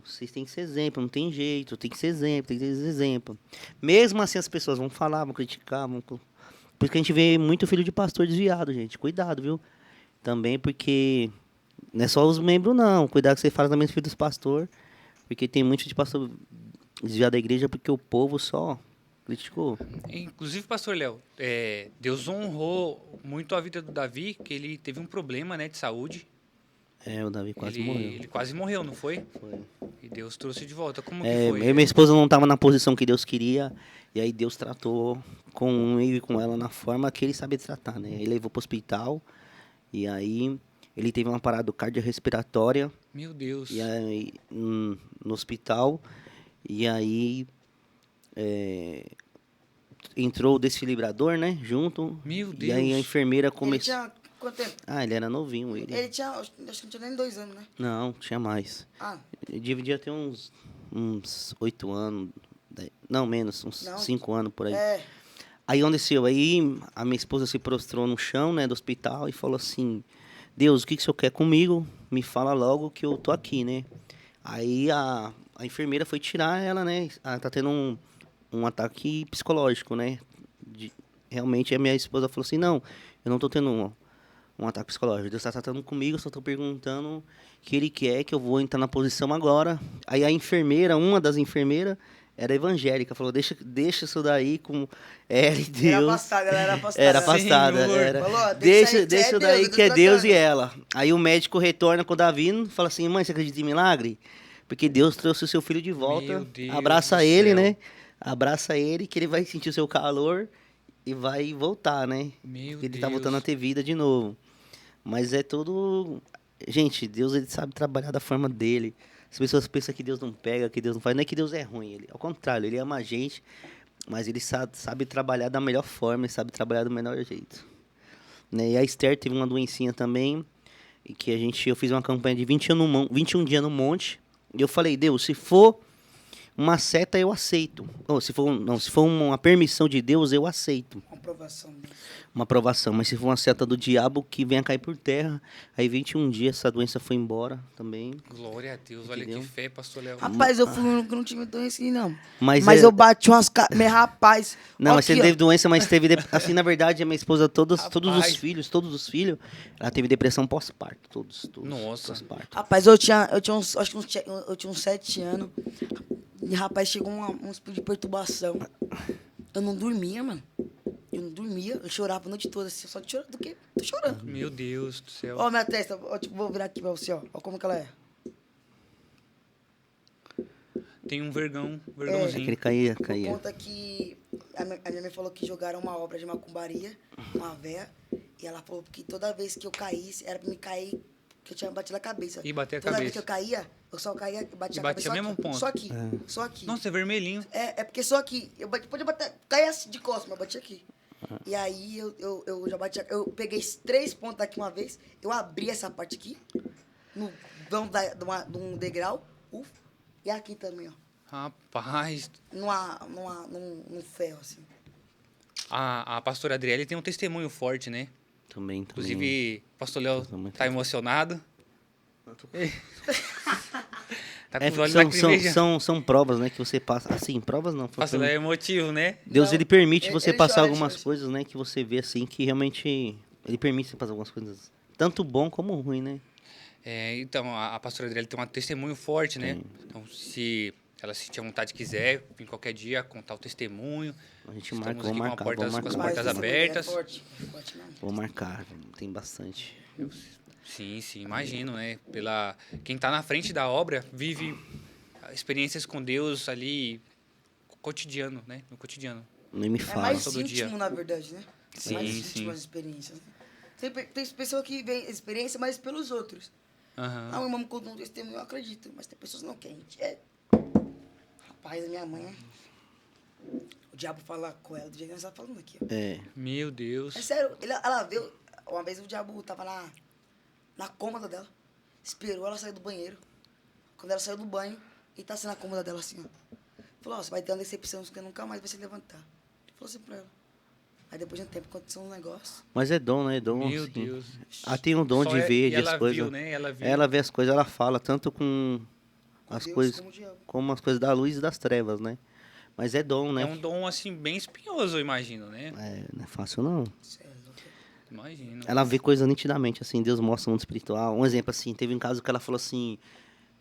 vocês têm que ser exemplo, não tem jeito, tem que ser exemplo, tem que ser exemplo. Mesmo assim, as pessoas vão falar, vão criticar, Por isso que a gente vê muito filho de pastor desviado, gente. Cuidado, viu? Também porque não é só os membros, não. Cuidado que você fala também dos filhos dos pastores. Porque tem muito de pastor desviado da igreja porque o povo só criticou. Inclusive, pastor Léo, Deus honrou muito a vida do Davi, que ele teve um problema, né, de saúde. O Davi quase ele, morreu. Ele quase morreu, não foi? Foi. E Deus trouxe de volta. Como que Eu foi? e minha esposa não estava na posição que Deus queria. E aí Deus tratou com ele e com ela na forma que ele sabia tratar, né? Ele levou para o hospital. E aí ele teve uma parada cardiorrespiratória. Meu Deus. E aí, no hospital. E aí entrou o desfibrador, né? Junto. Meu E aí a Deus. enfermeira Ele começou. tinha quanto tempo? Ele era novinho, ele. Ele tinha, acho que não tinha nem 2 anos, né? Não, tinha mais. Ah, Ele devia ter uns 8 anos. Não, menos, uns Não. 5 anos por aí. é. Aí aconteceu, aí a minha esposa se prostrou no chão, né, do hospital e falou assim, Deus, o que o senhor quer comigo? Me fala logo que eu tô aqui, né? Aí a enfermeira foi tirar ela, né? Ela tá tendo um ataque psicológico, né? Realmente a minha esposa falou assim, não, eu não tô tendo um ataque psicológico. Deus tá tratando comigo, eu só tô perguntando o que ele quer, que eu vou entrar na posição agora. Aí a enfermeira, uma das enfermeiras, era evangélica, falou, deixa isso daí com ela e Deus. Era afastada, ela era afastada. Era afastada, Senhor. era. Falou, ó, Deixa deixa isso aí daí que que é é Deus tratando. e ela. Aí o médico retorna com o Davi e fala assim, mãe, você acredita em milagre? Porque Deus trouxe o seu filho de volta. Meu Deus Abraça do ele, céu. né? Abraça ele que ele vai sentir o seu calor e vai voltar, né? Meu Ele Deus. tá voltando a ter vida de novo. Mas é tudo... Gente, Deus ele sabe trabalhar da forma dele. As pessoas pensam que Deus não pega, que Deus não faz. Não é que Deus é ruim. Ao contrário, ele ama a gente, mas ele sabe trabalhar da melhor forma, ele sabe trabalhar do melhor jeito. Né? E a Esther teve uma doencinha também, e que eu fiz uma campanha de 21 dias no monte. E eu falei, Deus, se for uma seta, eu aceito. Ou, se for uma permissão de Deus, eu aceito. Uma aprovação. Né? Uma aprovação. Mas se for uma seta do diabo que venha cair por terra, aí 21 dias essa doença foi embora também. Glória a Deus, olha Entendeu? que fé, pastor Léo. Rapaz, eu fui um que não tive doença assim, não. Mas Mas é- eu bati umas... Mas, rapaz... Não, ó mas você aqui, ó. teve doença, mas teve... Assim, na verdade, a minha esposa, todos os Rapaz. filhos, ela teve depressão pós-parto. Todos Nossa. pós-parto. Rapaz, eu tinha uns, acho que eu tinha uns 7 anos. E, rapaz, chegou um tipo de perturbação. Eu não dormia, mano. Eu não dormia. Eu chorava a noite toda, assim. Só de chorar do quê? Tô chorando. Meu Deus do céu. Ó, minha testa. Ó, tipo, vou virar aqui pra você, ó. Ó como que ela é. Tem um vergãozinho. Que ele caía. Por conta que a minha mãe falou que jogaram uma obra de macumbaria, uma véia. E ela falou que toda vez que eu caísse, era pra me cair, que eu tinha batido a cabeça. E bater a toda vez cabeça. que eu caía, eu só caía e batia E a batia cabeça. mesmo ponto. Só aqui. Só aqui. Nossa, é vermelhinho. É porque só aqui. Eu podia bater, cair assim de costas, mas eu bati aqui. E aí eu já bati. Eu peguei 3 pontos aqui uma vez, eu abri essa parte aqui, no vão de um degrau, e aqui também, ó. Rapaz, Num ferro, assim. a pastora Adriele tem um testemunho forte, né? Também. Inclusive, o pastor Léo Tô muito tá emocionado. Tá com É, os olhos são, lacrimejando. são provas, né, que você passa. Assim, provas não. O pastor Léo é emotivo, né? Deus, Não, ele permite ele- você ele passar chora, ele algumas chora. coisas, né, que você vê assim, que realmente... Ele permite você passar algumas coisas, tanto bom como ruim, né? É, então, a pastora Adriele tem um testemunho forte, né? Então, se ela sentir a vontade e quiser, vir qualquer dia, contar o testemunho. A gente Estamos marca, aqui vamos com a marcar, porta- vamos com as marcar. portas Mas, abertas. É forte mesmo. Vou marcar, tem bastante. Sim, imagino, né? Quem tá na frente da obra vive experiências com Deus ali cotidiano, né? No cotidiano. Nem me É fala. mais todo íntimo, dia. na verdade, né? Sim, mais sim. íntimo as experiências. Né? Tem pessoa que vê experiência mais pelos outros. Aham. Ah, o irmão me contou um testemunho, eu acredito. Mas tem pessoas que não querem. Rapaz, a minha mãe... O diabo fala com ela do jeito que nós estamos falando aqui, ó. É, Meu Deus. É sério, ela viu... Uma vez o diabo tava na cômoda dela. Esperou ela sair do banheiro. Quando ela saiu do banho, ele tá assim na cômoda dela, assim, ó. Falou, ó, você vai ter uma decepção, você nunca mais vai se levantar. Ele falou assim pra ela. Aí depois de um tempo aconteceu um negócio. mas é dom, né? Dom, Meu assim. Deus. Ela tem o dom Só de ver, e de ela as coisas. viu, né? Ela viu. Ela vê as coisas, ela fala, tanto com as Deus coisas, como o diabo. como as coisas da luz e das trevas, né? Mas é dom, né? É um dom, assim, bem espinhoso, eu imagino, né? É, não é fácil, não. Sério, louco. Imagino. Ela vê coisa nitidamente, assim, Deus mostra o mundo espiritual. Um exemplo, assim, teve um caso que ela falou assim,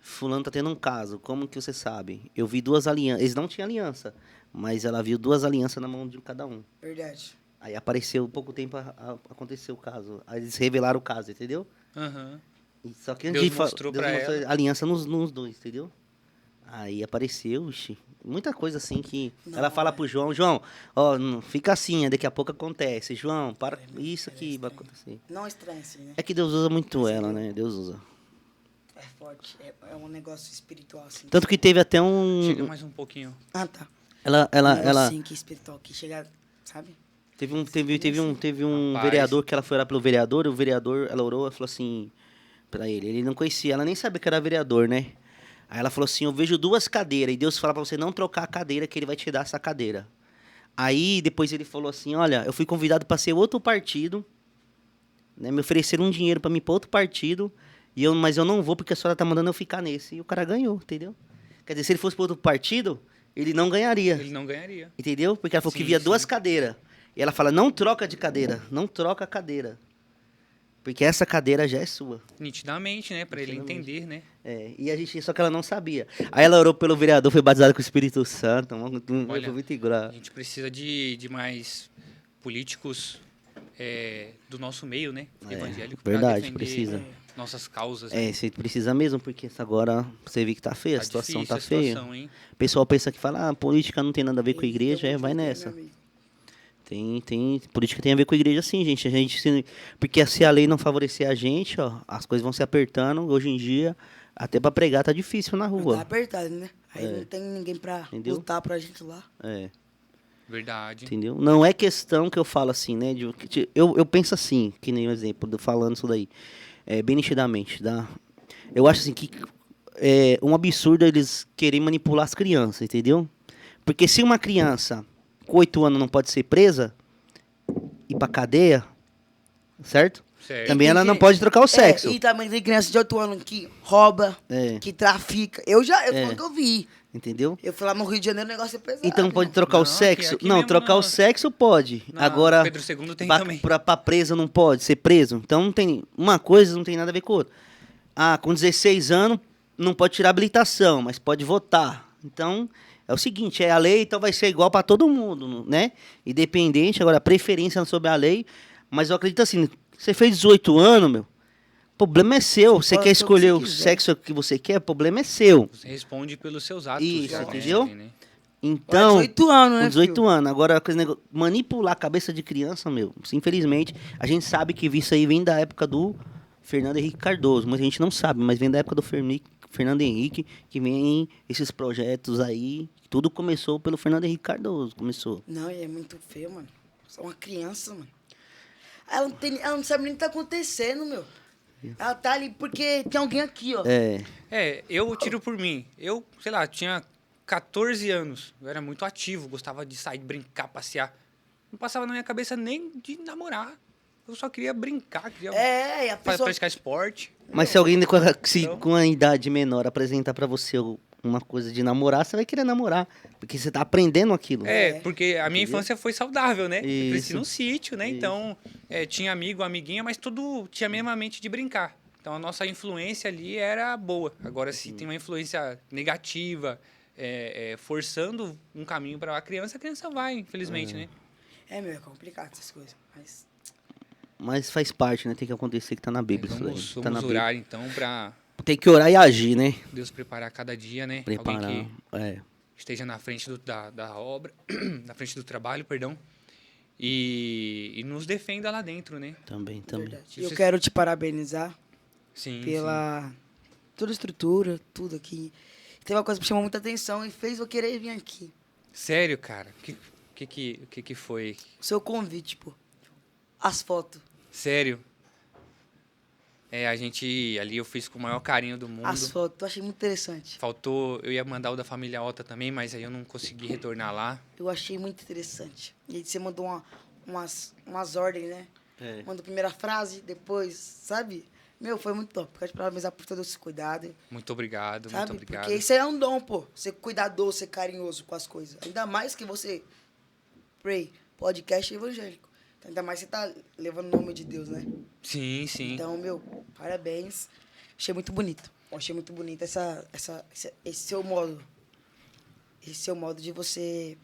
fulano tá tendo um caso, como que você sabe? Eu vi 2 alianças, eles não tinham aliança, mas ela viu 2 alianças na mão de cada um. Verdade. Aí apareceu, pouco tempo aconteceu o caso. Aí eles revelaram o caso, entendeu? Aham. E só que Deus mostrou pra mostrou ela. a aliança nos dois, entendeu? Aí apareceu, muita coisa assim que... Não, ela fala é. pro João, ó, não fica assim, daqui a pouco acontece. João, para com isso que vai acontecer. Não estranho assim, né? É que Deus usa muito ela, né? Deus usa. É forte. É um negócio espiritual, assim. Tanto que teve até um... Chega mais um pouquinho. Ah, tá. Ela, Assim, que espiritual, que chega, sabe? teve um Rapaz. vereador que ela foi orar pelo vereador, o vereador, ela orou e falou assim pra ele não conhecia, ela nem sabia que era vereador, né? Aí ela falou assim, eu vejo 2 cadeiras, e Deus fala pra você não trocar a cadeira, que ele vai te dar essa cadeira. Aí, depois ele falou assim, olha, eu fui convidado pra ser outro partido, né? Me ofereceram um dinheiro pra mim pra outro partido, mas eu não vou porque a senhora tá mandando eu ficar nesse. E o cara ganhou, entendeu? Quer dizer, se ele fosse pra outro partido, ele não ganharia. Ele não ganharia. Entendeu? Porque ela falou que Sim, via sim. 2 cadeiras. E ela fala, não troca de cadeira. Não troca a cadeira. Porque essa cadeira já é sua. Nitidamente, né? Pra ele Nitidamente. entender, né? É, e a gente, só que ela não sabia. Aí ela orou pelo vereador, foi batizada com o Espírito Santo. Olha, Foi muito A engraçado. gente precisa de mais políticos do nosso meio, né? Evangélico. pra verdade, defender precisa. Nossas causas. É, você precisa mesmo, porque agora você vê que tá feia, a situação difícil tá feia. situação, hein? O pessoal pensa que fala, ah, política não tem nada a ver com a igreja, Então, vai meu nessa. amigo. Política tem a ver com a igreja sim, gente. Porque se a lei não favorecer a gente, ó, as coisas vão se apertando. Hoje em dia, até pra pregar tá difícil na Tá rua. apertado, né? Aí não tem ninguém pra Entendeu? lutar pra gente lá. É, Verdade. entendeu? Não é questão que eu falo assim, né? Eu penso assim, que nem um exemplo, falando isso daí, bem nitidamente. Eu acho assim que é um absurdo eles querem manipular as crianças, entendeu? Porque se uma criança com 8 anos não pode ser presa, ir pra cadeia, certo? Certo. Também E ela tem não cri- pode trocar o sexo. E também tem criança de 8 anos que rouba, É. que trafica. Eu tô É. falando que eu vi. Entendeu? Eu fui lá no Rio de Janeiro, o negócio é pesado. Então pode irmão. trocar o Não, sexo? aqui não, mesmo trocar não. o sexo pode. Na Agora, Pedro II tem pra, também. pra preso não pode, ser preso. Então não tem. Uma coisa não tem nada a ver com a outra. Ah, com 16 anos não pode tirar habilitação, mas pode votar. Então, é o seguinte, é a lei, então vai ser igual para todo mundo, né? Independente, agora, preferência sobre a lei. Mas eu acredito assim, você fez 18 anos, meu, o problema é seu. Você pode quer ser o que escolher você o quiser. sexo que você quer, o problema é seu. Você responde pelos seus atos. Isso, realmente, entendeu? né? Então, 18 anos, né, com 18 filho? anos. Agora, aquele negócio, manipular a cabeça de criança, meu, infelizmente, a gente sabe que isso aí vem da época do Fernando Henrique Cardoso. Muita gente não sabe, mas vem da época do Fernando Henrique, que vem esses projetos aí. Tudo começou pelo Fernando Henrique Cardoso, começou. Não, e é muito feio, mano. Só uma criança, mano. Ela não sabe nem o que tá acontecendo, meu. Ela tá ali porque tem alguém aqui, ó. Eu tiro por mim. Eu, sei lá, tinha 14 anos. Eu era muito ativo, gostava de sair, brincar, passear. Não passava na minha cabeça nem de namorar. Eu só queria brincar, queria É, e a pessoa... praticar esporte. Mas se alguém Então. com a idade menor apresentar pra você uma coisa de namorar, você vai querer namorar. Porque você tá aprendendo aquilo. Porque a minha Entendeu? infância foi saudável, né? Eu cresci Isso. no sítio, né? Isso. Então, tinha amigo, amiguinha, mas tudo tinha a mesma mente de brincar. Então, a nossa influência ali era boa. Agora, se tem uma influência negativa, forçando um caminho para a criança vai, infelizmente, né? Meu, é complicado essas coisas. Mas faz parte, né? Tem que acontecer que tá na Bíblia isso Vamos, daí. Tá na vamos Bíblia. orar, então, para Tem que orar e agir, né? Deus preparar cada dia, né? Preparar. Alguém que esteja na frente da obra, na frente do trabalho, perdão, e nos defenda lá dentro, né? Também. Verdade. Se Eu vocês- quero te parabenizar Sim, pela toda a estrutura, tudo aqui. Tem uma coisa que me chamou muita atenção e fez eu querer vir aqui. sim. Sério, cara? O que foi? O seu convite, pô. As fotos. Sério? A gente ali eu fiz com o maior carinho do mundo. As fotos. Eu achei muito interessante. Faltou, eu ia mandar o da família Ota também, mas aí eu não consegui retornar lá. Eu achei muito interessante. E aí você mandou umas ordens, né? É. Mandou a primeira frase, depois, sabe? Meu, foi muito top. Quero te parabenizar por todo esse cuidado, Muito obrigado, sabe? muito obrigado. Porque isso aí é um dom, pô. Ser cuidadoso, ser carinhoso com as coisas. Ainda mais que você, podcast evangélico. Então, ainda mais você tá levando o nome de Deus, né? Sim, sim. Então, meu, parabéns. Achei muito bonito. Achei muito bonito esse seu modo. Esse seu modo de você,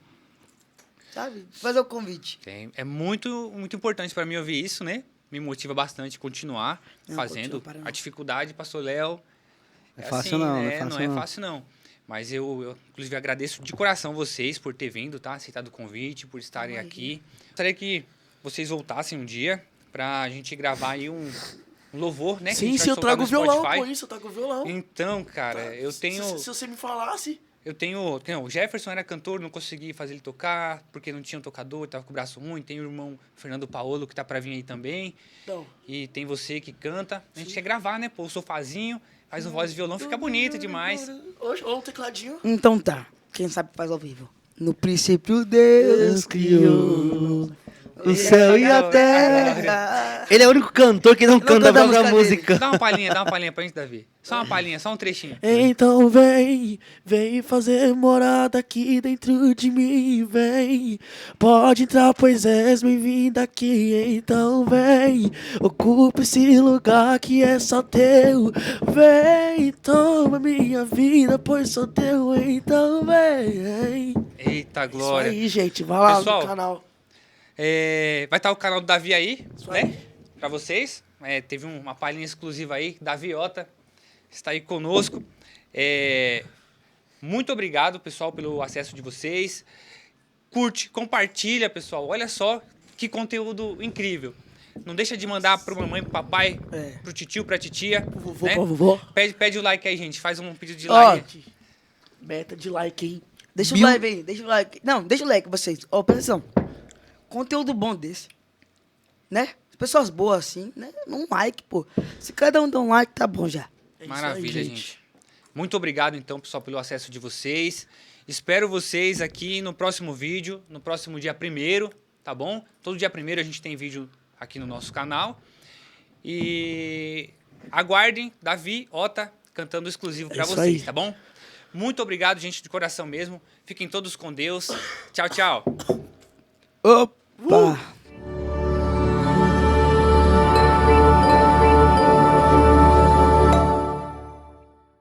sabe? Fazer o convite. É muito, muito importante para mim ouvir isso, né? Me motiva bastante a continuar Não, fazendo. continua, para não. A dificuldade, pastor Léo. É fácil não, não é fácil não é não. fácil não. Mas eu, inclusive, agradeço de coração vocês por ter vindo, tá? Aceitado o convite, por estarem Imagina. aqui. Gostaria que vocês voltassem um dia pra gente gravar aí um louvor, né? que a Sim, gente vai se eu soltar trago no o violão, Spotify. com isso, eu trago o violão. Então, cara, eu tenho... Se você me falasse... O Jefferson era cantor, não consegui fazer ele tocar, porque não tinha um tocador, tava com o braço ruim. Tem o irmão Fernando Paolo, que tá pra vir aí também. Não. E tem você que canta. A gente quer gravar, né? Pô, o sofazinho, faz um voz e violão, fica bonito demais. Hoje, ou um tecladinho. Então tá. Quem sabe faz ao vivo. No princípio Deus criou o céu e a terra. Ele é o único cantor que não canta a canta a própria música música. Dá uma palhinha pra gente, Davi. Só uma palhinha, só um trechinho. Então vem fazer morada aqui dentro de mim, vem. Pode entrar, pois és bem-vindo aqui. Então vem, ocupa esse lugar que é só teu. Vem, toma minha vida, pois sou teu. Então vem. Eita, Isso glória. aí, gente, vai lá Pessoal, no canal. Vai estar o canal do Davi aí, Isso né? aí. Pra vocês. Teve uma palhinha exclusiva aí, Davi Ota está aí conosco. Muito obrigado, pessoal, pelo acesso de vocês. Curte, compartilha, pessoal. Olha só que conteúdo incrível. Não deixa de mandar pro mamãe, pro papai, pro titio, pra titia. Vovô, né? pra vovô. Pede o like aí, gente. Faz um pedido de Ó, like. Meta de like, hein? Deixa o like aí, deixa o like. Não, deixa o like vocês. Ó, presta atenção. Conteúdo bom desse. Né? Pessoas boas assim, né? Um like, pô. Se cada um der um like, tá bom já. É isso Maravilha, aí, gente. Muito obrigado, então, pessoal, pelo acesso de vocês. Espero vocês aqui no próximo vídeo, no próximo dia 1º, tá bom? Todo dia 1º a gente tem vídeo aqui no nosso canal. E aguardem Davi, Ota, cantando exclusivo pra isso vocês, aí. tá bom? Muito obrigado, gente, de coração mesmo. Fiquem todos com Deus. Tchau, tchau. Opa!